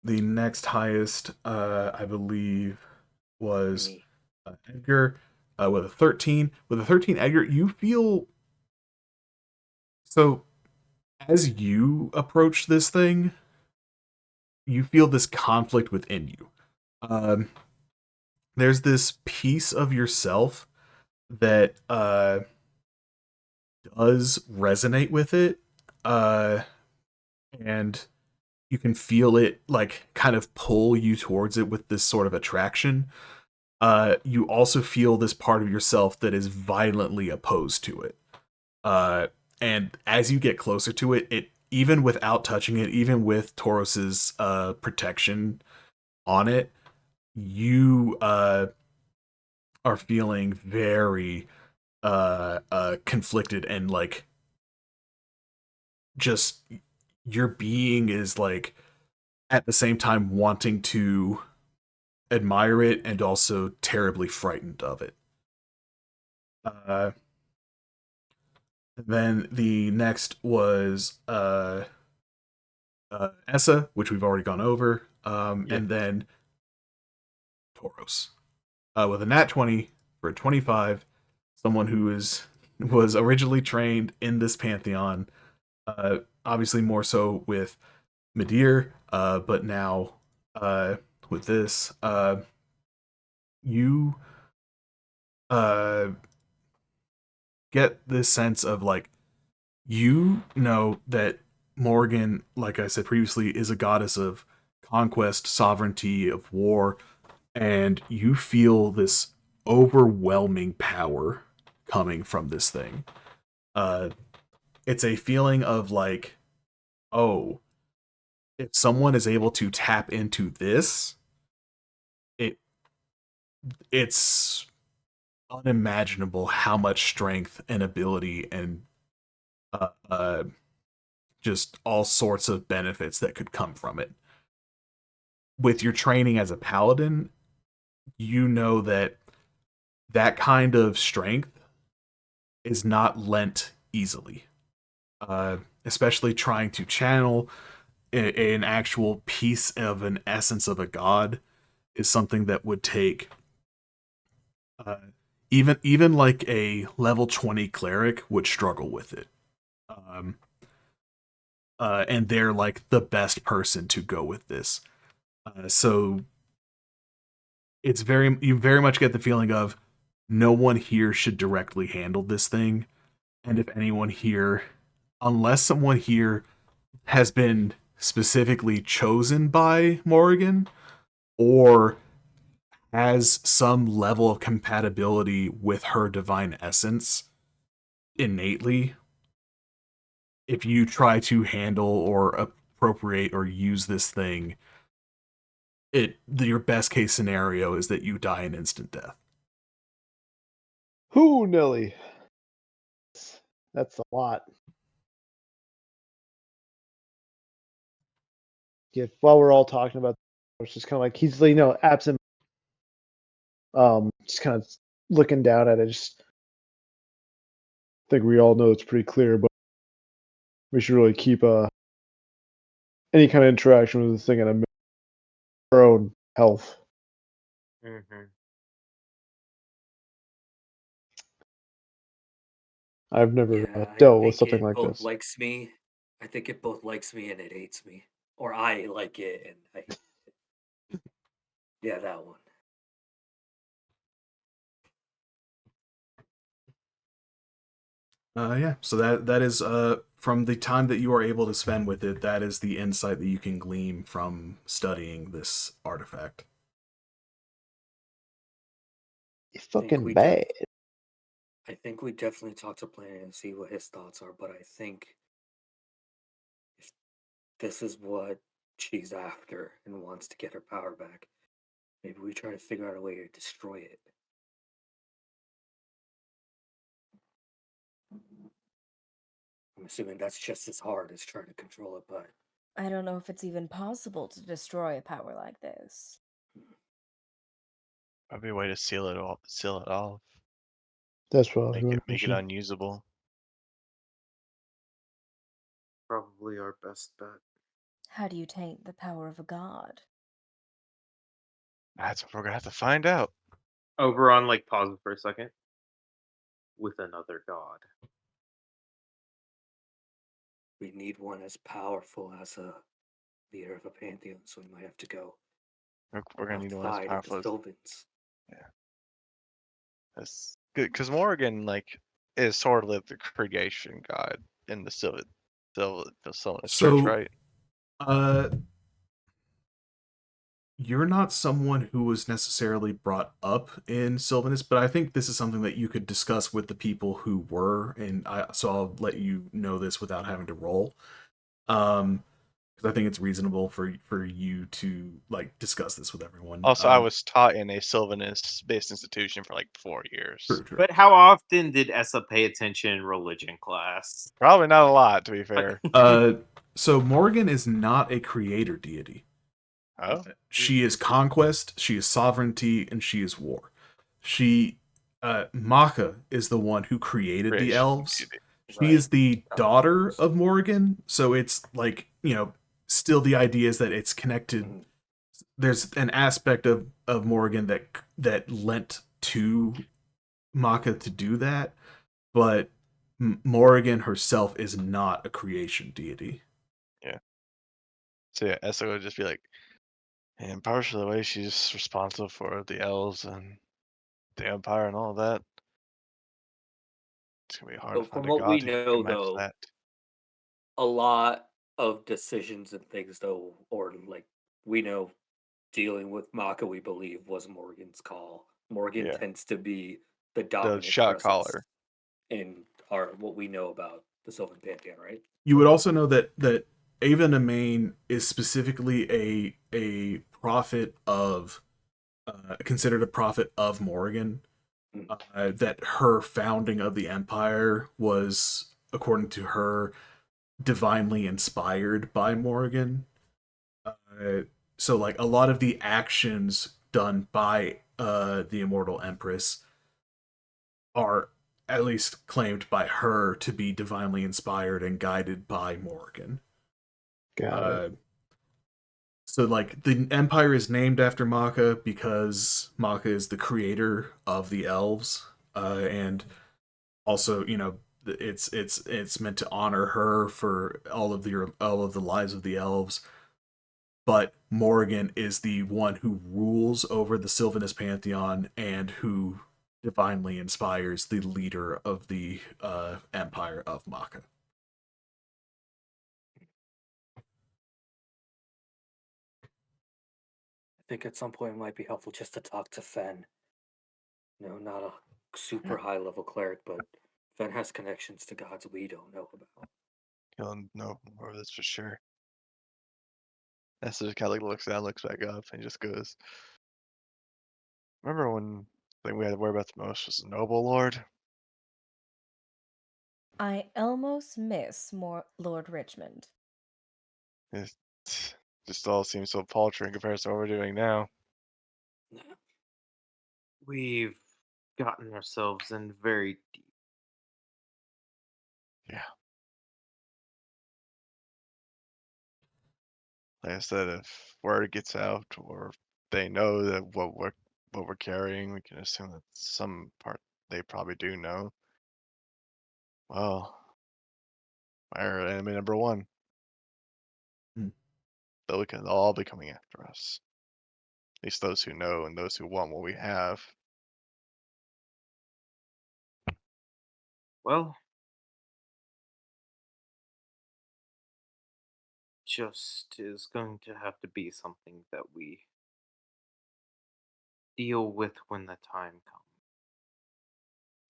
The next highest, I believe, was Me. Edgar with a 13. With a 13, Edgar, you feel so as you approach this thing, you feel this conflict within you. Um, there's this piece of yourself that does resonate with it, uh, and you can feel it like kind of pull you towards it with this sort of attraction. You also feel this part of yourself that is violently opposed to it. Uh, and as you get closer to it, it even without touching it, even with Tauros's protection on it, you are feeling very conflicted and like just your being is like at the same time wanting to admire it and also terribly frightened of it. Uh, then the next was Essa, which we've already gone over, Yep. and then Tauros with a nat 20 for a 25. Someone who was originally trained in this pantheon, obviously more so with Midir, but now with this, you uh, get this sense of like you know that Morgan, like I said previously, is a goddess of conquest, sovereignty, of war, and you feel this overwhelming power coming from this thing. Uh, it's a feeling of like, oh, if someone is able to tap into this, it it's unimaginable how much strength and ability and uh, uh, just all sorts of benefits that could come from it. With your training as a paladin, you know that that kind of strength is not lent easily. Especially trying to channel an actual piece of an essence of a god is something that would take uh, even like a level 20 cleric would struggle with it. Um, and they're like the best person to go with this. So it's you very much get the feeling of no one here should directly handle this thing, and if anyone here, unless someone here has been specifically chosen by Morrigan or has some level of compatibility with her divine essence innately, if you try to handle or appropriate or use this thing, your best case scenario is that you die an instant death. Who, Nelly? That's a lot. If while we're all talking about, it's just kind of like he's absent, just kind of looking down at it. Just think we all know it's pretty clear, but we should really keep any kind of interaction with this thing at our own health. Mm-hmm. I've never Yeah, I dealt with think something it like both this. likes me. I think it both likes me and it hates me. Or I like it and I hate it. Yeah, that one. Yeah, so that is from the time that you are able to spend with it, that is the insight that you can glean from studying this artifact. It's I think fucking we bad. I think we definitely talk to Planner and see what his thoughts are, but I think if this is what she's after and wants to get her power back, maybe we try to figure out a way to destroy it. I'm assuming that's just as hard as trying to control it, but I don't know if it's even possible to destroy a power like this. Probably a way to seal it off, That's what I was make going it to make it mention. unusable. Probably our best bet. How do you taint the power of a god? That's what we're gonna have to find out. Oberon like pauses for a second. With another god. We need one as powerful as a leader of a pantheon, so we might have to go We're gonna need one as outside of the powerful as Sylvans. that's good because Morgan is sort of the creation god in the Sylvanist Church, So, right? uh, you're not someone who was necessarily brought up in Sylvanus, but I think this is something that you could discuss with the people who were, and so I'll let you know this without having to roll. Because I think it's reasonable for you to like discuss this with everyone. Also, I was taught in a Sylvanist-based institution for like 4 years. True. But how often did Essa pay attention in religion class? Probably not a lot, to be fair. So Morgan is not a creator deity. Oh, She is conquest, she is sovereignty, and she is war. She, Maka is the one who created the creation elves. deity. She Right. is the daughter of Morgan, so it's like, still the idea is that it's connected. Mhm. There's an aspect of Morgan that lent to Maka to do that, but Morgan herself is not a creation deity. So yeah, Essa would just be like, and partially the way she's responsible for the elves and the empire and all that. It's gonna be hard So to find from a what we god who know, can match though, that. a lot of decisions and things, though, or like we know, dealing with Maka, we believe was Morgan's call. Morgan Yeah, tends to be the the dominant shot presence caller. in our what we know about the Sylvan Pantheon, right? You would also know that Ava Nemain is specifically a prophet of considered a prophet of Morgan. That her founding of the empire was, according to her, divinely inspired by Morgan. So like a lot of the actions done by the immortal empress are at least claimed by her to be divinely inspired and guided by Morgan. Got it. So like the empire is named after Maka because Maka is the creator of the elves, and also it's meant to honor her for all of the lives of the elves. But Morgan is the one who rules over the Sylvanus pantheon and who divinely inspires the leader of the empire of Maka. I think at some point it might be helpful just to talk to Fen. Not a super high level cleric, but Fen has connections to gods we don't know about. He'll know more of this for sure. Essa just kind of looks down, looks back up, and just goes, remember when the thing we had to worry about the most was the noble lord? I almost miss more Lord Richmond. It just all seems so paltry in comparison to what we're doing now. We've gotten ourselves in very deep. Yeah. Like I said, if word gets out or they know that what we're carrying, we can assume that some part they probably do know. Well, our enemy number one. Hmm. They'll all be coming after us. At least those who know and those who want what we have. Well, just is going to have to be something that we deal with when the time comes.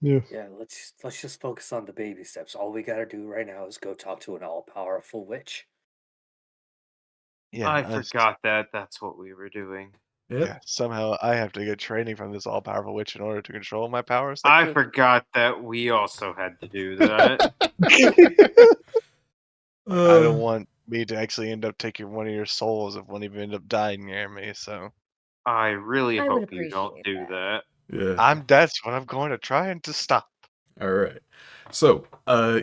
Yeah. Yeah, let's just focus on the baby steps. All we gotta do right now is go talk to an all powerful witch. Yeah, I forgot that that's what we were doing. Yep. Yeah, somehow I have to get training from this all-powerful witch in order to control my powers. I Like forgot that we also had to do that. I don't want me to actually end up taking one of your souls if one of you end up dying near me. So I really I would hope you don't appreciate do that. Yeah. that's what I'm going to try and to stop. All right. So,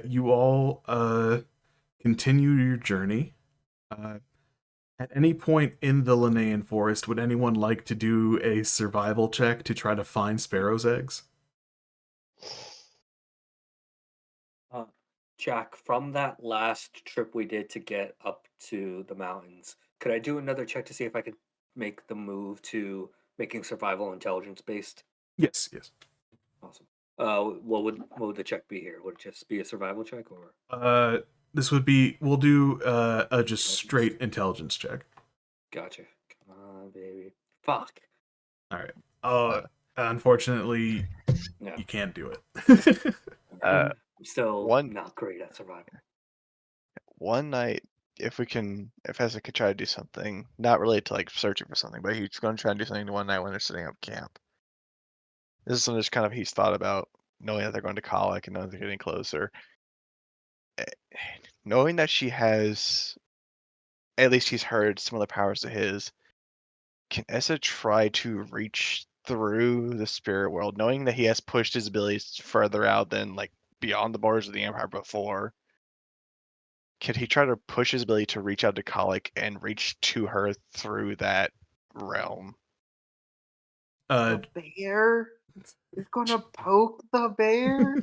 you all continue your journey. At any point in the Linnaean forest, would anyone like to do a survival check to try to find sparrow's eggs? Jack, from that last trip we did to get up to the mountains, could I do another check to see if I could make the move to making survival intelligence based? Yes, yes. Awesome. What would the check be here? Would it just be a survival check or This would be, we'll do a just intelligence? straight intelligence check. Gotcha. Come on, baby. Fuck. All right. Unfortunately, No. you can't do it. Uh, I'm still one- not great at survival. One night, if Ezra could try to do something, not related to like searching for something, but he's going to try and do something one night when they're setting up camp. This is something that's kind of he's thought about, knowing that they're going to Cailleach and knowing they're getting closer. Knowing that she has, at least he's heard some of the powers of his, can Essa try to reach through the spirit world, knowing that he has pushed his abilities further out than like beyond the borders of the Empire before? Could he try to push his ability to reach out to Cailleach and reach to her through that realm? Uh, The bear? You're gonna poke the bear?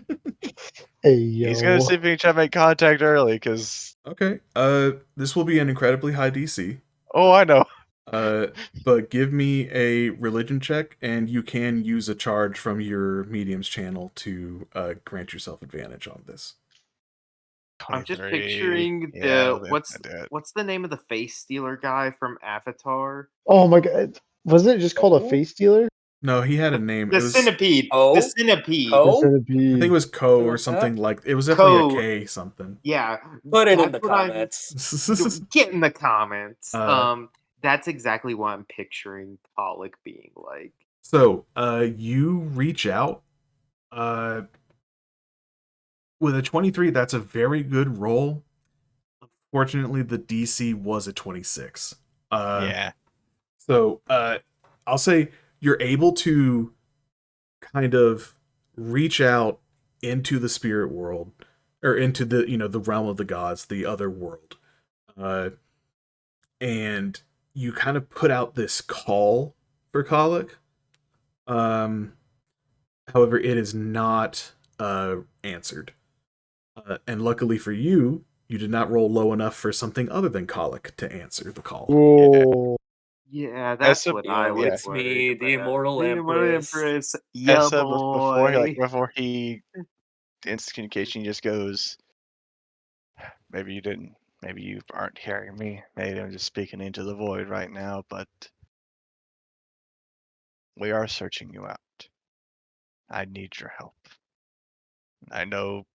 Hey He's gonna see yo. if he can try to make contact early, because okay. This will be an incredibly high DC. I know. But give me a religion check, and you can use a charge from your medium's channel to grant yourself advantage on this. I'm just 23. picturing Yeah, what's the name of the face stealer guy from Avatar? Oh my god. Wasn't it just called a Oh. face stealer? No, he had a name. The It was, centipede. Oh? The centipede. Oh? The I centipede. think it was Ko Something or like something that? like. It was definitely Ko. a K something. Yeah. Put it in that's the what I'm- comments. Get in the comments. Uh, That's exactly what I'm picturing Pollock being like. So, you reach out. With a 23, that's a very good roll. Unfortunately, the DC was a 26. yeah. So, I'll say you're able to kind of reach out into the spirit world, or into the the realm of the gods, the other world, and you kind of put out this call for Cailleach. However, it is not answered, and luckily for you, you did not roll low enough for something other than Cailleach to answer the call. Whoa. Yeah, that's Essa- what Yo, I was it's me, worried the about. immortal The immortal empress. empress. Yeah, Essa, boy. before he instant communication, he just goes, maybe you aren't hearing me. Maybe I'm just speaking into the void right now, but we are searching you out. I need your help. I know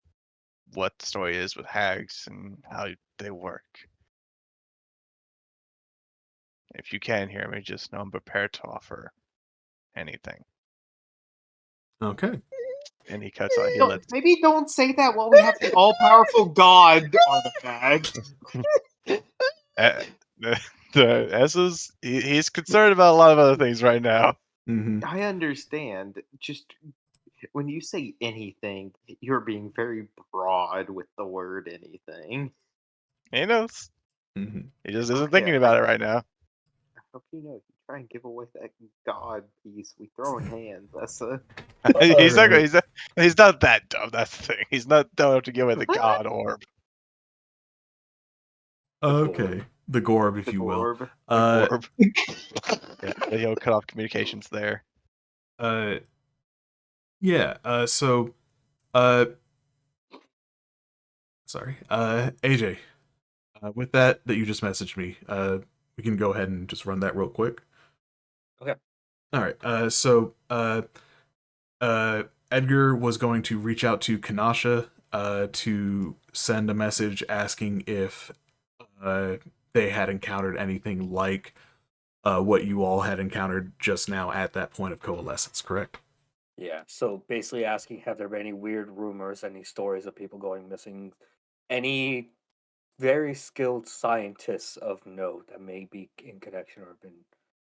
what the story is with hags and how they work. If you can hear me, just know I'm prepared to offer anything. Okay. And he cuts out. He lets. Maybe don't say that while we have the all-powerful god artifact. The S's. He's concerned about a lot of other things right now. Mm-hmm. I understand. Just when you say anything, you're being very broad with the word anything. He knows. Mm-hmm. He just isn't Okay, thinking about it right now. I hope you know if you try and give away that god piece, we throw in hands. That's a He's not. Alright. He's not that dumb. That's the thing. He's not dumb enough to give away the god orb. Okay. The Gorb, if the you will. orb. Orb. Yeah, he'll cut off communications there. Yeah, so sorry. AJ, with that you just messaged me, we can go ahead and just run that real quick. Okay. All right. So Edgar was going to reach out to Kanasha to send a message asking if they had encountered anything like what you all had encountered just now at that point of coalescence, correct? Yeah, so basically asking, have there been any weird rumors, any stories of people going missing, any very skilled scientists of note that may be in connection or have been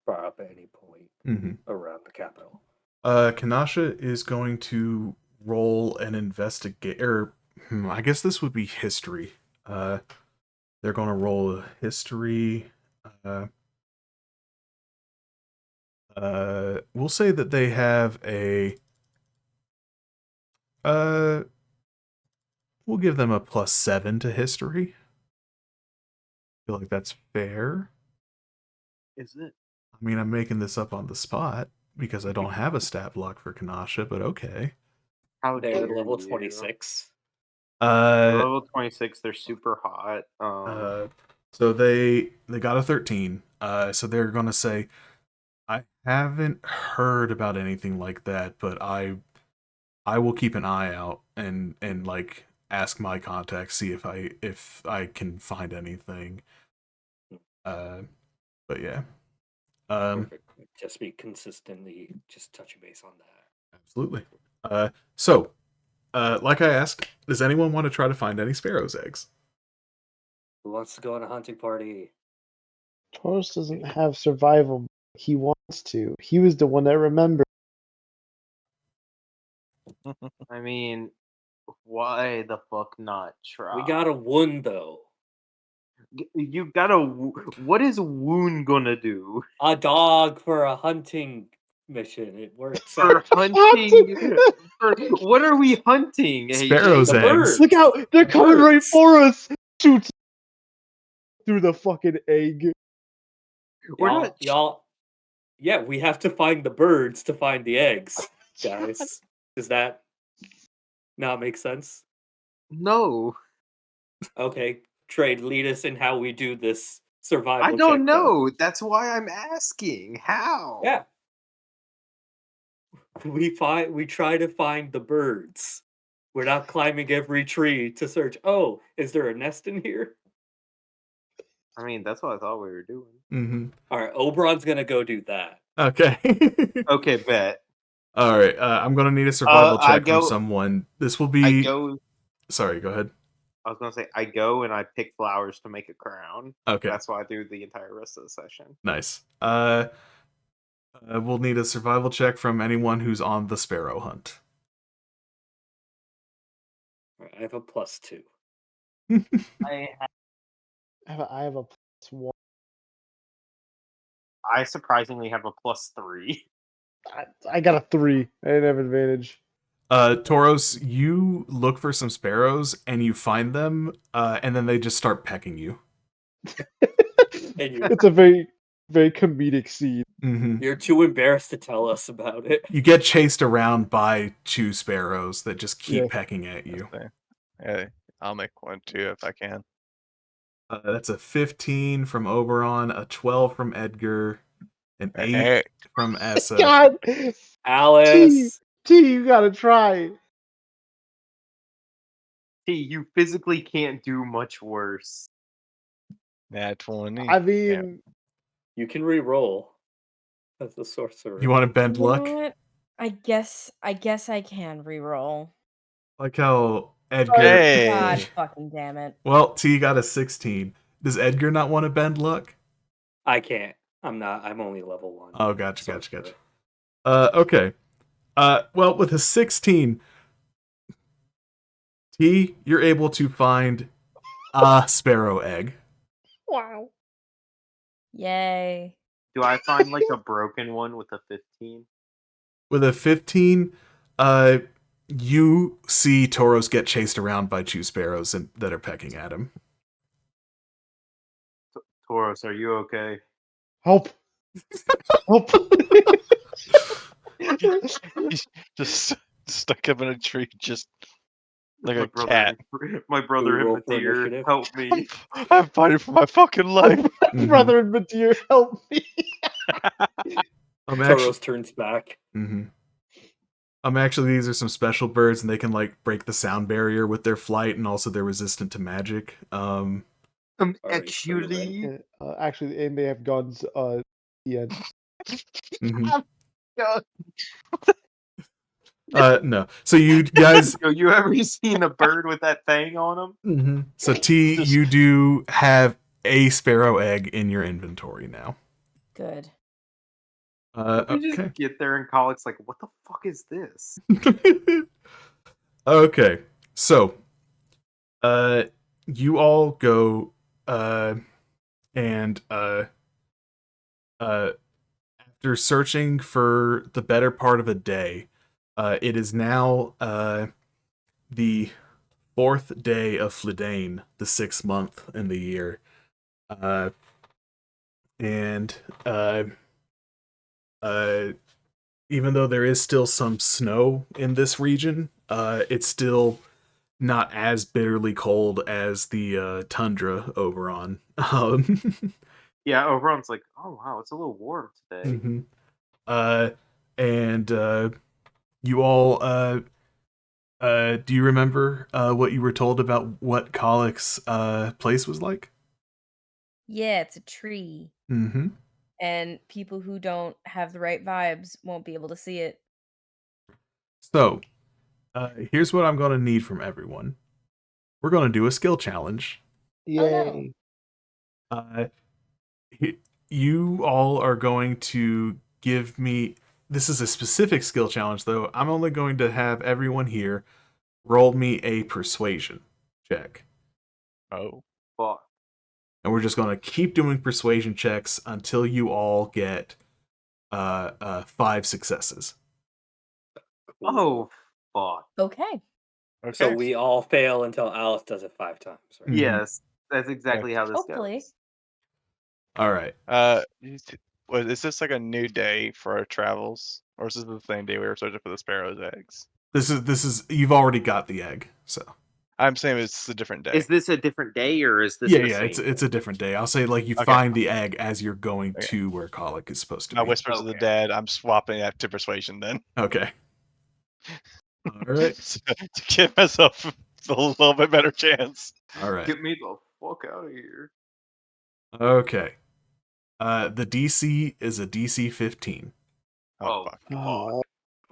brought up at any point Mm-hmm. around the capital? Kanasha is going to roll an investigate, or I guess this would be history. They're going to roll a history. Uh, we'll say that they have a. We'll give them a +7 to history. Feel like that's fair. Is it? I mean, I'm making this up on the spot because I don't have a stat block for Kanasha, but okay. How They're dare level you. 26. They're Uh, level 26. They're super hot. so they got a 13. So they're gonna say, I haven't heard about anything like that, but I will keep an eye out and like ask my contacts, see if I can find anything. But yeah. Perfect. Just be consistently just touching base on that. Absolutely. So, like I asked, does anyone want to try to find any sparrow's eggs? Who wants to go on a hunting party? Taurus doesn't have survival. He wants to. He was the one that remembered. I mean, why the fuck not try? We got a wound though. You gotta. What is Woon gonna do A dog for a hunting mission. It works for out. hunting? What are we hunting? Sparrow's The eggs. birds. Look out! They're The coming right birds. for us. Shoot through the fucking egg. We're Y'all, not. y'all. Yeah, we have to find the birds to find the eggs, guys. Does that not make sense? No, Okay, Trade, lead us in how we do this survival. I don't check, know. That's why I'm asking. How? though. Yeah, we try to find the birds. We're not climbing every tree to search. Oh, is there a nest in here? I mean, that's what I thought we were doing. Mm-hmm. All right, Oberon's gonna go do that. Okay. Okay, bet. All right. I'm gonna need a survival I check from go- someone. This will I be. go. Sorry. Go ahead. I was gonna say I go and I pick flowers to make a crown. Okay. That's why I do the entire rest of the session. Nice. We'll need a survival check from anyone who's on the sparrow hunt. All right, I have a +2. I have a +1. I surprisingly have a +3. I got a 3. I didn't have advantage. Tauros, you look for some sparrows and you find them, and then they just start pecking you. And It's a very, very comedic scene. Mm-hmm. you're too embarrassed to tell us about it. You get chased around by 2 sparrows that just keep Yeah. pecking at you. Yeah, I'll make one too if I can. That's a 15 from Oberon, a 12 from Edgar, an 8 Hey, from Essa. God, Alice. T, you gotta try. T, you physically can't do much worse. nat 20. I mean, You can re-roll as a sorcerer. You want to bend You know luck? what? I guess I can re-roll. Like how Edgar. Hey. God fucking damn it. Well, T got a 16. Does Edgar not want to bend luck? I can't. I'm not. I'm only level 1. Oh, gotcha. sorcerer. Okay. Well, with a 16, T, you're able to find a sparrow egg. wow. Yay. Do I find like a broken one with a 15? With a 15, you see Tauros get chased around by 2 sparrows that are pecking at him. Tauros, are you okay? Help. Help. He's just stuck up in a tree, just like My a brother, cat. my brother roll in for the deer, initiative? help me. I'm fighting for my fucking life. Mhm. Brother and Madeir, help me. Tauros turns back. Mm-hmm. Actually, these are some special birds, and they can like break the sound barrier with their flight, and also they're resistant to magic. Alright, Actually, Actually, and they have guns. Yeah. Mhm. God. No. So you guys. Yo, you ever seen a bird with that thing on him? Mm-hmm. So T, you do have a sparrow egg in your inventory now. Good. You Okay. just get there and Cailleach's like, what the fuck is this? Okay. So, you all go, and after searching for the better part of a day, it is now the 4th day of Flidane, the 6th month in the year. And even though there is still some snow in this region, it's still not as bitterly cold as the tundra Oberon. Yeah, Oberon's like, oh wow, it's a little warm today. Mhm. And you all, do you remember what you were told about what Cailleach's place was like? Yeah, it's a tree. Mm-hmm. And people who don't have the right vibes won't be able to see it. So, here's what I'm going to need from everyone. We're going to do a skill challenge. Yay. Uh, you all are going to give me. This is a specific skill challenge, though. I'm only going to have everyone here roll me a persuasion check. Oh. Fuck. And we're just going to keep doing persuasion checks until you all get 5 successes. Oh fuck. Okay. Okay. So we all fail until Alice does it 5 times, right? Mhm. Yes, that's exactly how this Hopefully. goes. All right. Is this like a new day for our travels, or is this the same day we were searching for the sparrow's eggs? This is you've already got the egg, so I'm saying it's a different day. Is this a different day or is this yeah, the yeah. same? It's a different day. I'll say like you Okay. find the egg as you're going Okay. to where Cailleach is supposed to I be. whisper to the Okay. dead. I'm swapping that to persuasion then. Okay. All right. So, to give myself a little bit better chance. All right. Get me the fuck out of here. Okay. The DC is a DC 15. Oh, fuck. Oh,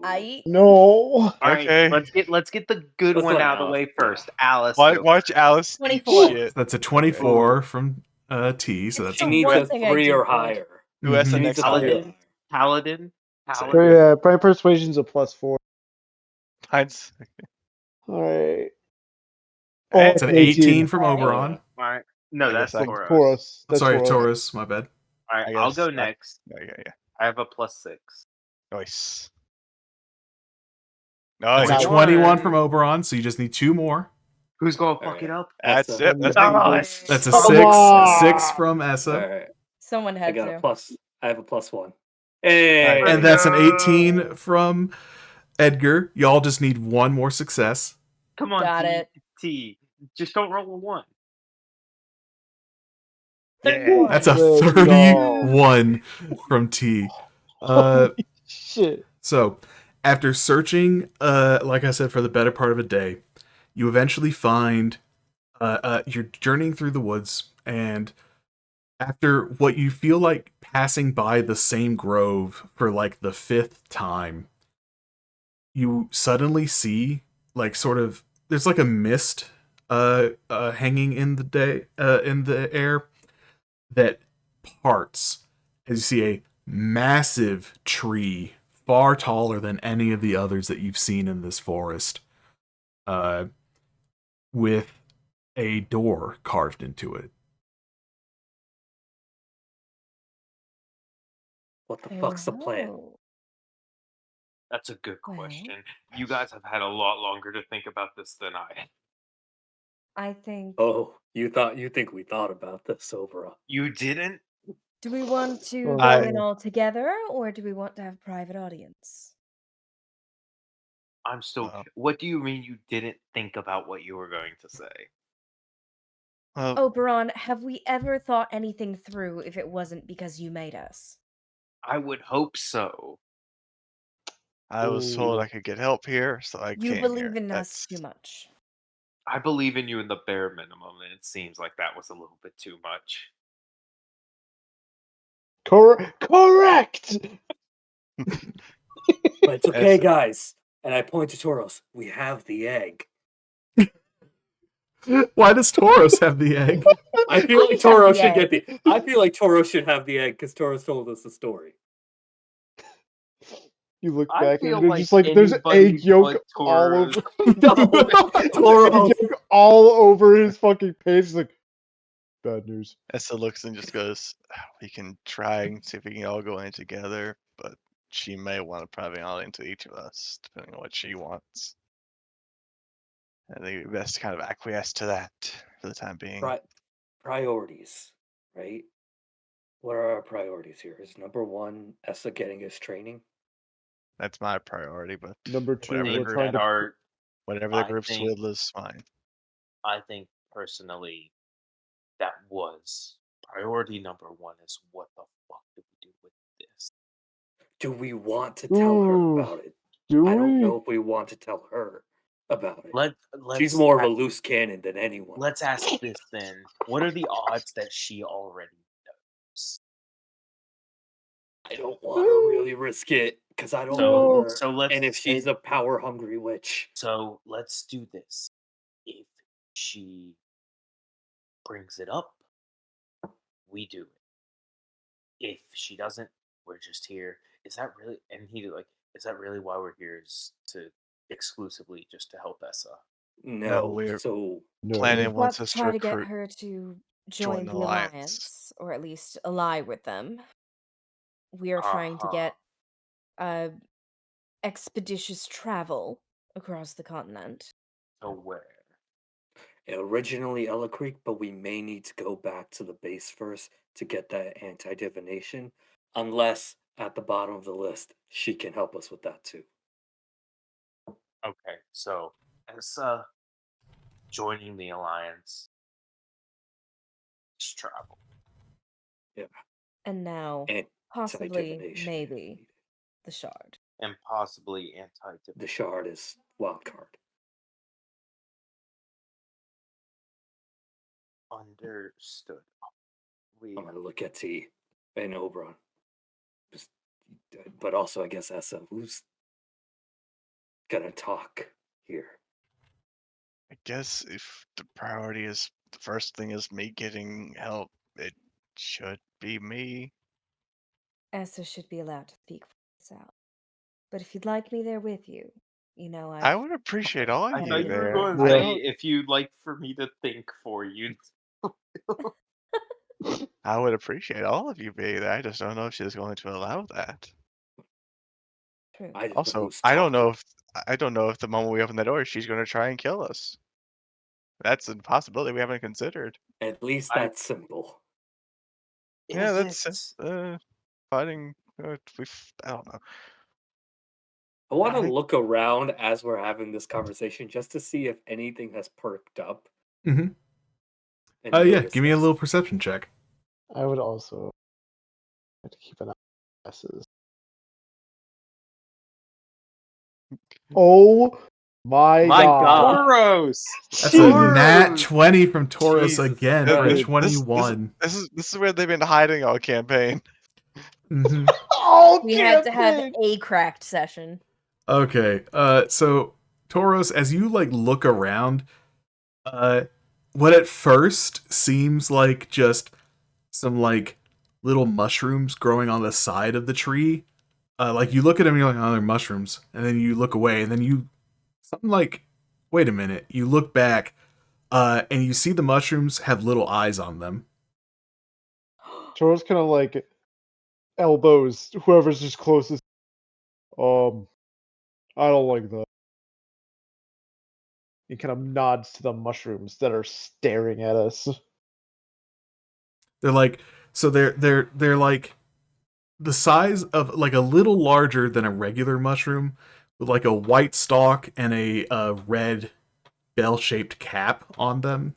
I no. All right, Okay. let's get the good Let's one let out of the Alice way do it. first. Alice, go Watch Alice eat 24. shit. That's a 24 from T, so It's that's She the needs one a thing I 3 do or good. higher. Who has the Mhm. She next needs a 3 or higher? higher. Paladin. Yeah, probably persuasion's a +4. Mine's All right. Hey, It's an 18 from Oberon. All right. No, I that's guess I- Tauros. Taurus. That's Sorry, Taurus. Taurus. My bad. All right, I I'll guess go I- next. yeah. I have a +6. Nice. That's Nice. a 21 from Oberon, so you just need 2 more. Who's gonna All fuck right. it up? That's Essa. it. That's Nice. That's a Come 6. on. 6 from Essa. All right. Someone I had got to. a plus. I have a +1. Hey. And that's an 18 from Edgar. Y'all just need 1 more success. Come on, Got T. it. T. Just don't roll a 1. Yeah. 31. That's a Let's go. 31 from T. Shit. So, after searching, like I said, for the better part of a day, you eventually find you're journeying through the woods, and after what you feel like passing by the same grove for like the 5th time, you suddenly see like sort of there's like a mist hanging in the air that parts as you see a massive tree far taller than any of the others that you've seen in this forest, with a door carved into it. What the fuck's the plan? Oh. That's a good Well. question. You guys have had a lot longer to think about this than I had. I think. Oh, you think we thought about this overall? You didn't? Do we want to Oh. go in all together, or do we want to have a private audience? I'm still. Wow. What do you mean you didn't think about what you were going to say? Well, Oberon, have we ever thought anything through if it wasn't because you made us? I would hope so. I was told I could get help here, so I You came believe here. in us That's- too much. I believe in you in the bare minimum, and it seems like that was a little bit too much. Correct. But it's okay, As- guys. And I point to Tauros. We have the egg. Why does Tauros have the egg? I feel like have Tauros the should get egg. the. I feel like Tauros should have the egg because Tauros told us the story. You look I back feel and there's like just like there's anybody egg yolk but all over. Tauros. Egg yolk all over his fucking page. He's like, Bad news. Essa looks and just goes, we can try and see if we can all go in together, but she may want to probably all into each of us, depending on what she wants. I think it'd be best to kind of acquiesce to that for the time being. Priorities, right? What are our priorities here? Is number one Essa getting his training? That's my priority, but Number two, whatever the Aimed we're group, trying to. at our, whatever the I group's think- will is fine. I think personally, that was priority number one. Is what the fuck do we do with this? Do we want to tell her Ooh, about it? Do I don't we? know if we want to tell her about it. Let's She's more of a ask- loose cannon than anyone. Let's ask this then. What are the odds that she already knows? I don't want to really risk it because I don't know her. So let's and if she's a power hungry witch, So let's do this. If she brings it up, we do it. If she doesn't, we're just here. Is that really? And he like, is that really why we're here? Is to exclusively just to help Essa? no. we're- So No. Planet We've got wants to us to try to get recruit. her to join join the the alliance. alliance, or at least ally with them. We are trying to get expeditious travel across the continent. So where? originally Ella Creek, but we may need to go back to the base first to get that anti divination, unless at the bottom of the list she can help us with that too. Okay, so Essa joining the alliance is travel. And now, possibly, Anti-divination. maybe, the shard. And possibly anti The shard is wild card. Understood. We I'm gonna look at T and Oberon. But also I guess Essa, who's gonna talk here? I guess if the priority is the first thing is me getting help, it should be me. Essa should be allowed to speak for herself. But if you'd like me there with you, I would appreciate all I of thought you you were there. going to Yeah. say if you'd like for me to think for you. I would appreciate all of you being there. I just don't know if she's going to allow that. True. I just know Also, who's I don't know talking. if I don't know if the moment we open the door, she's going to try and kill us. That's a possibility we haven't considered. At least I- that's simple. Yeah, Is that's it- fighting. I don't know. I want to I think- look around as we're having this conversation just to see if anything has perked up. Mm-hmm. and Yeah, notice give me a this. little perception check. I would also have to keep an eye on S's. Oh my My god. God. Tauros! That's a nat Tauros! 20 from Tauros Jesus again for a Christ. This- 21. This is where they've been hiding all campaign. Mm-hmm. Oh, We had to have campaign! a cracked session. Okay, so Tauros, as you like look around, what at first seems like just some like little mushrooms growing on the side of the tree, like you look at them, and you're like, oh, they're mushrooms, and then you look away, and then you something like, wait a minute, you look back, and you see the mushrooms have little eyes on them. Tauros kind of like elbows whoever's just closest. I don't like that. He kind of nods to the mushrooms that are staring at us. They're like, so they're like the size of like a little larger than a regular mushroom, with like a white stalk and a red bell-shaped cap on them.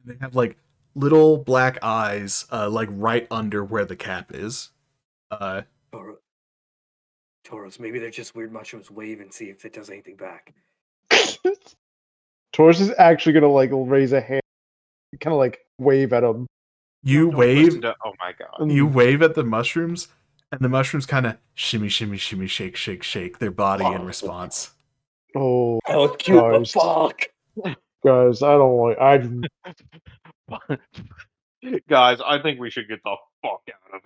They have like little black eyes, like right under where the cap is. Tauros, maybe they're just weird mushrooms. Wave and see if it does anything back. Tauros is actually gonna like raise a hand, kind of like wave at him. You Don't wave, listen to- oh my god. you wave at the mushrooms, and the mushrooms kind of shimmy, shimmy, shimmy, shake, shake, shake their body in response. Oh, That was cute, but Guys. fuck. guys, I don't like. Guys, I think we should get the fuck out of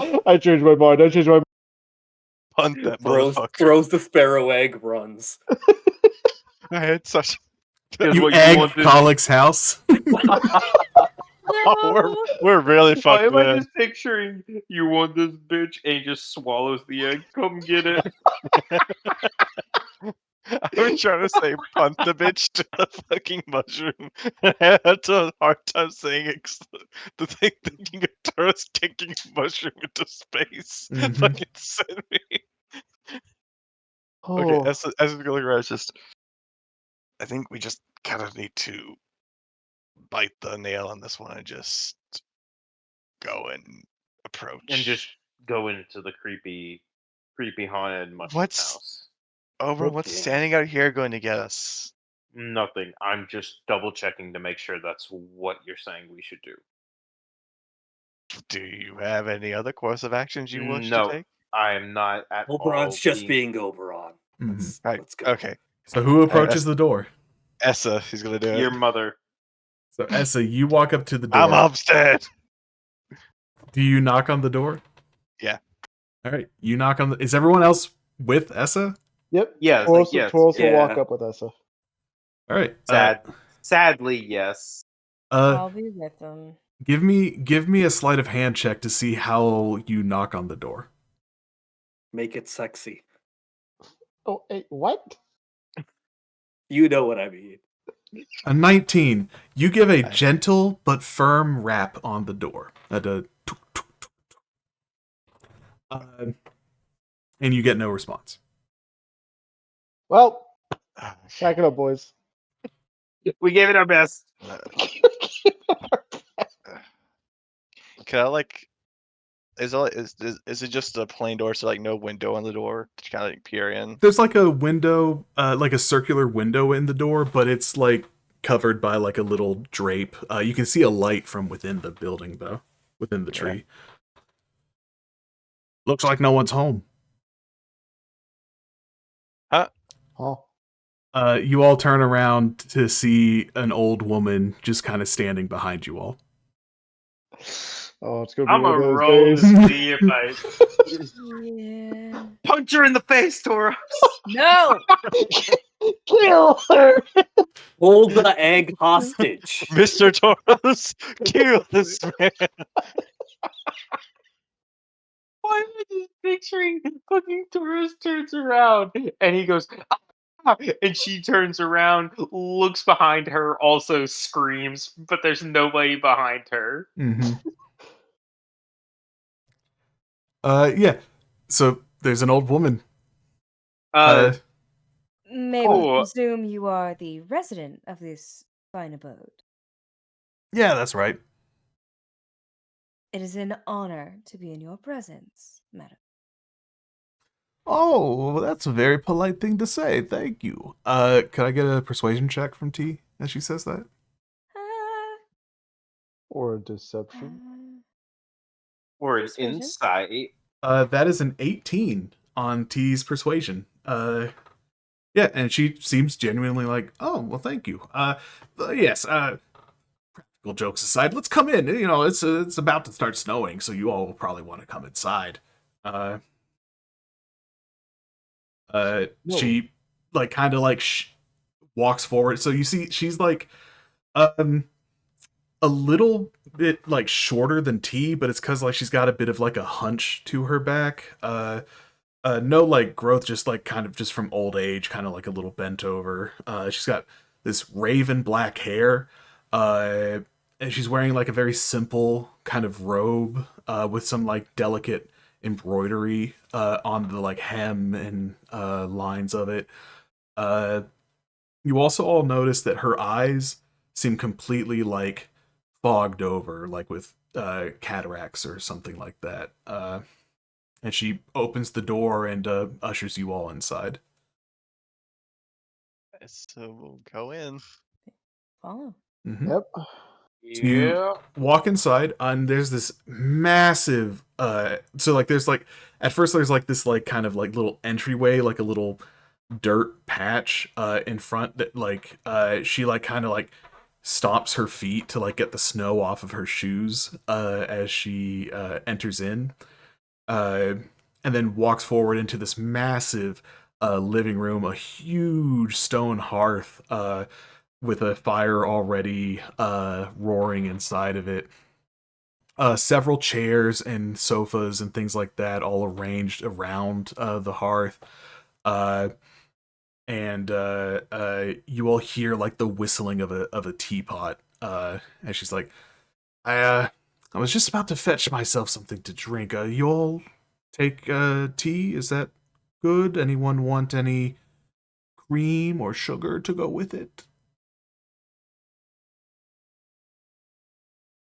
here. I changed my mind. I changed my. Punt that Throws, motherfucker. throws the sparrow egg, runs. I had such Guess You what, egg want this? Cailleach's house. Oh, we're really Why fucked am I then. just picturing you want this bitch and he just swallows the egg? Come get it. I was trying to say punt the bitch to the fucking mushroom. I had a hard time saying the thing thinking of Taurus kicking a mushroom into space. Mhm. Fucking sent me. Okay, as a going around, I think we just kind of need to bite the nail on this one and just go and approach. And just go into the creepy haunted mushroom What's- house. Over, what's Okay. standing out here going to get us? Nothing. I'm just double checking to make sure that's what you're saying we should do. Do you have any other course of actions you wish No, to take? I am not at all. Oberon's just being- being Oberon. Mhm. Right. Let's go. Okay. So who approaches the door? Essa, he's gonna do Your it. mother. So Essa, you walk up to the I'm door. upstairs. Do you knock on the door? Yeah. All right. You knock on the. Is everyone else with Essa? Yep. Yeah, it's Toros, like, yes. Toros will walk Yeah. up with Essa. All right. Sadly, yes. I'll be with them. Give me a sleight of hand check to see how you knock on the door. Make it sexy. Oh, hey, what? You know what I mean. A 19. You give a gentle but firm rap on the door. At a tuk, tuk, tuk, tuk. And you get no response. Well, back it up, boys. We gave it our best. Can I is it just a plain door, so like no window on the door to kind of like peer in? There's like a window, like a circular window in the door, but it's like covered by like a little drape. You can see a light from within the building though, within the tree. Looks like no one's home. Oh, You all turn around to see an old woman just kind of standing behind you all. oh, it's gonna be I'm one gonna of those roll days. to see if I Yeah. punch her in the face, Taurus. No! Kill her. Hold the egg hostage. Mr. Taurus, kill this man. Why am I just picturing fucking Taurus turns around and he goes, "Ah," and she turns around, looks behind her, also screams, but there's nobody behind her. Mm-hmm. Yeah. So there's an old woman. May Oh. we presume you are the resident of this fine abode? Yeah, that's right. It is an honor to be in your presence, madam. Oh, that's a very polite thing to say. Thank you. Could I get a persuasion check from T as she says that? Or a deception. Or an Persuasion? insight. That is an 18 on T's persuasion. Yeah, and she seems genuinely like, oh, well, thank you. Yes, practical jokes aside, let's come in. You know, it's about to start snowing, so you all will probably want to come inside. She like kind of like walks forward. So you see, she's like, a little bit like shorter than T, but it's because like she's got a bit of like a hunch to her back. No like growth, just like kind of just from old age, kind of like a little bent over. She's got this raven black hair, and she's wearing like a very simple kind of robe with some like delicate embroidery on the like hem and lines of it. You also all notice that her eyes seem completely like fogged over, like with cataracts or something like that. And she opens the door and ushers you all inside. So we'll go in. Follow. Mm-hmm. Yep. So you walk inside, and there's this massive. So like, there's like at first there's like this like kind of like little entryway, like a little dirt patch in front that like she like kind of like stomps her feet to like get the snow off of her shoes as she enters in. And then walks forward into this massive living room, a huge stone hearth with a fire already roaring inside of it. Several chairs and sofas and things like that all arranged around the hearth. Uh, and you all hear like the whistling of a teapot. And she's like, I was just about to fetch myself something to drink. You all take tea? Is that good? Anyone want any cream or sugar to go with it?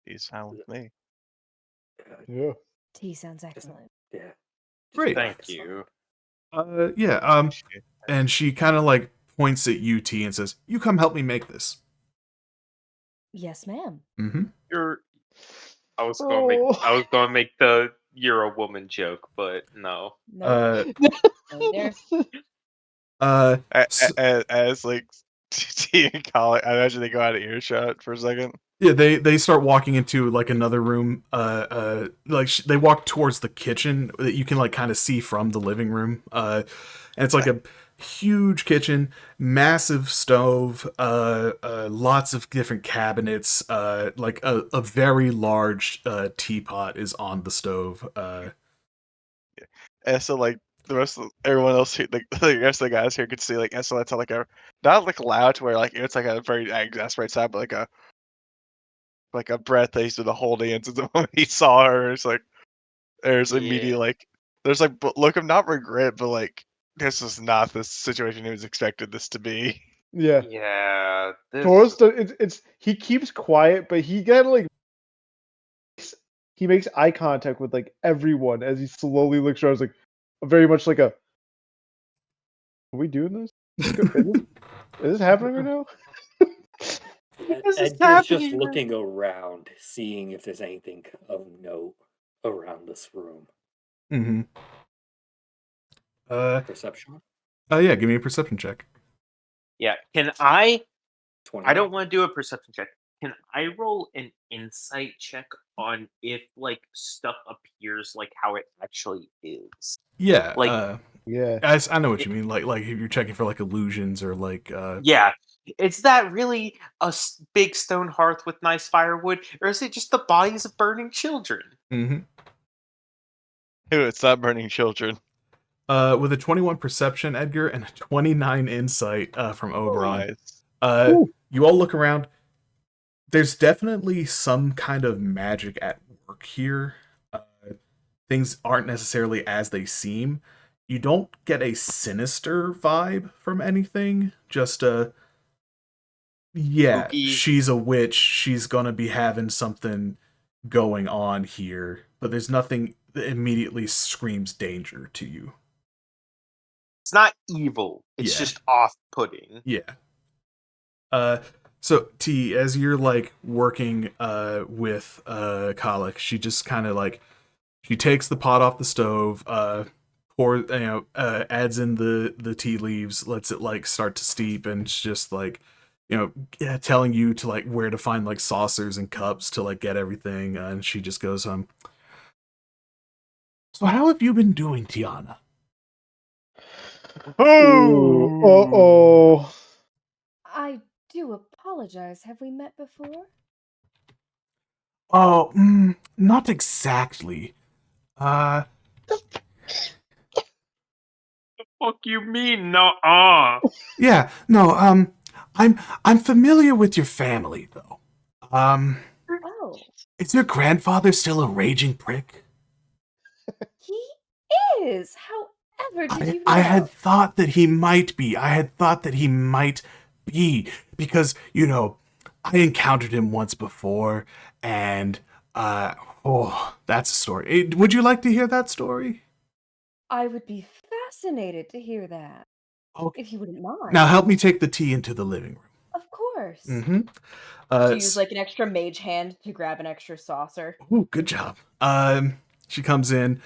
He's fine with me. Yeah. Tea sounds excellent. Yeah. Great. Thank you. Yeah. And she kind of like points at UT and says, "You come help me make this." Yes, ma'am. Mm-hmm. I was Oh. gonna make the "you're a woman" joke, but no. No, there. As like T and Colin, I imagine they go out of earshot for a second. Yeah, they start walking into like another room. They walk towards the kitchen that you can like kind of see from the living room. And it's like a huge kitchen, massive stove, lots of different cabinets. Like a very large teapot is on the stove. And so like the rest of everyone else, the rest of the guys here could see like so that's like a not like loud to where like it's like a very exasperated sound, but like a breath that he's been holding into the moment he saw her. It's like there's immediate like there's like look of not regret, but like this is not the situation he was expected this to be. Yeah. Yeah. Taurus, it's he keeps quiet, but he kind of like he makes eye contact with like everyone as he slowly looks around. It's like very much like a, are we doing this? Is this happening right now? Edgar's just looking around, seeing if there's anything of note around this room. Mm-hmm. Perception? Yeah, give me a perception check. Yeah. Can I? 20. I don't want to do a perception check. Can I roll an insight check on if like stuff appears like how it actually is? Yeah, Like, Yeah. I know what you mean. Like if you're checking for like illusions or like yeah. Is that really a big stone hearth with nice firewood, or is it just the bodies of burning children? Mm-hmm. Dude, it's not burning children. With a 21 perception, Edgar, and a 29 insight from Oberon. Nice. You all look around. There's definitely some kind of magic at work here. Things aren't necessarily as they seem. You don't get a sinister vibe from anything. Just yeah, Spooky. she's a witch. She's gonna be having something going on here, but there's nothing that immediately screams danger to you. It's not evil. It's Yeah. just off-putting. Yeah. So T, as you're like working with Cailleach, she just kind of like she takes the pot off the stove, adds in the tea leaves, lets it like start to steep, and it's just like telling you to like where to find like saucers and cups to like get everything, and she just goes, so how have you been doing, Tiana? Oh. I do apologize. Have we met before? Oh, not exactly. The fuck you mean? Nuh-uh. Yeah, no, I'm familiar with your family though. Oh, Is your grandfather still a raging prick? he is. However, did you know? I had thought that he might be. Because, I encountered him once before, and, that's a story. Would you like to hear that story? I would be fascinated to hear that. Okay. If you wouldn't mind. Now help me take the tea into the living room. Of course. Mm-hmm. To use like an extra mage hand to grab an extra saucer. Ooh, good job. She comes in,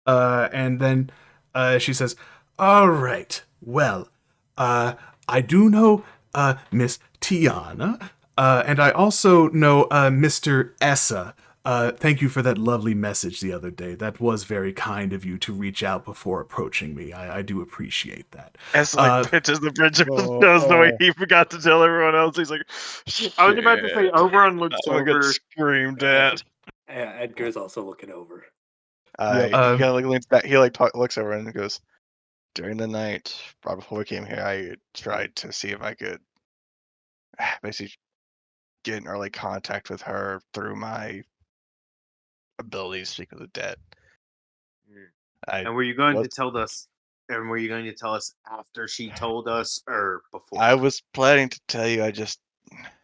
and then she says, "All right, well, I do know Miss Tiana, and I also know Mr. Essa. Thank you for that lovely message the other day. That was very kind of you to reach out before approaching me. I do appreciate that. As like pitches the bridge Oh, knows the way oh. he forgot to tell everyone else. He's like, I was about to say, "Shit, Oberon looks I'm gonna get over. screamed Yeah. at." Yeah, Edgar's also looking over. Yep. He kind of like leans back. He like looks over and goes, "During the night, right before we came here, I tried to see if I could basically get in early contact with her through my ability to speak with the dead. I And were you going was to tell us? And were you going to tell us after she told us, or before? I was planning to tell you. I just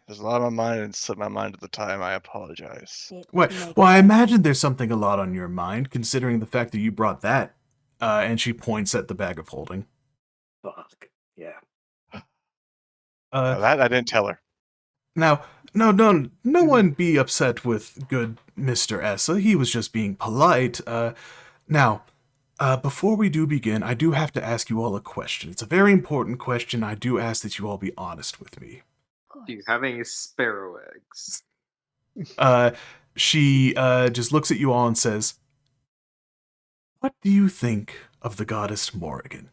there's a lot on my mind and slipped my mind at the time. I apologize." Well, I imagine there's something a lot on your mind, considering the fact that you brought that. And she points at the bag of holding. Fuck. Yeah. Uh, That I didn't tell her. Now, no one be upset with good Mr. Essa. He was just being polite. Now, before we do begin, I do have to ask you all a question. It's a very important question. I do ask that you all be honest with me. Do you have any sparrow eggs? She just looks at you all and says, "What do you think of the goddess Morrigan?"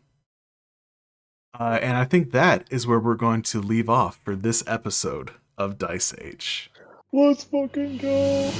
And I think that is where we're going to leave off for this episode of Dice Age. Let's fucking go.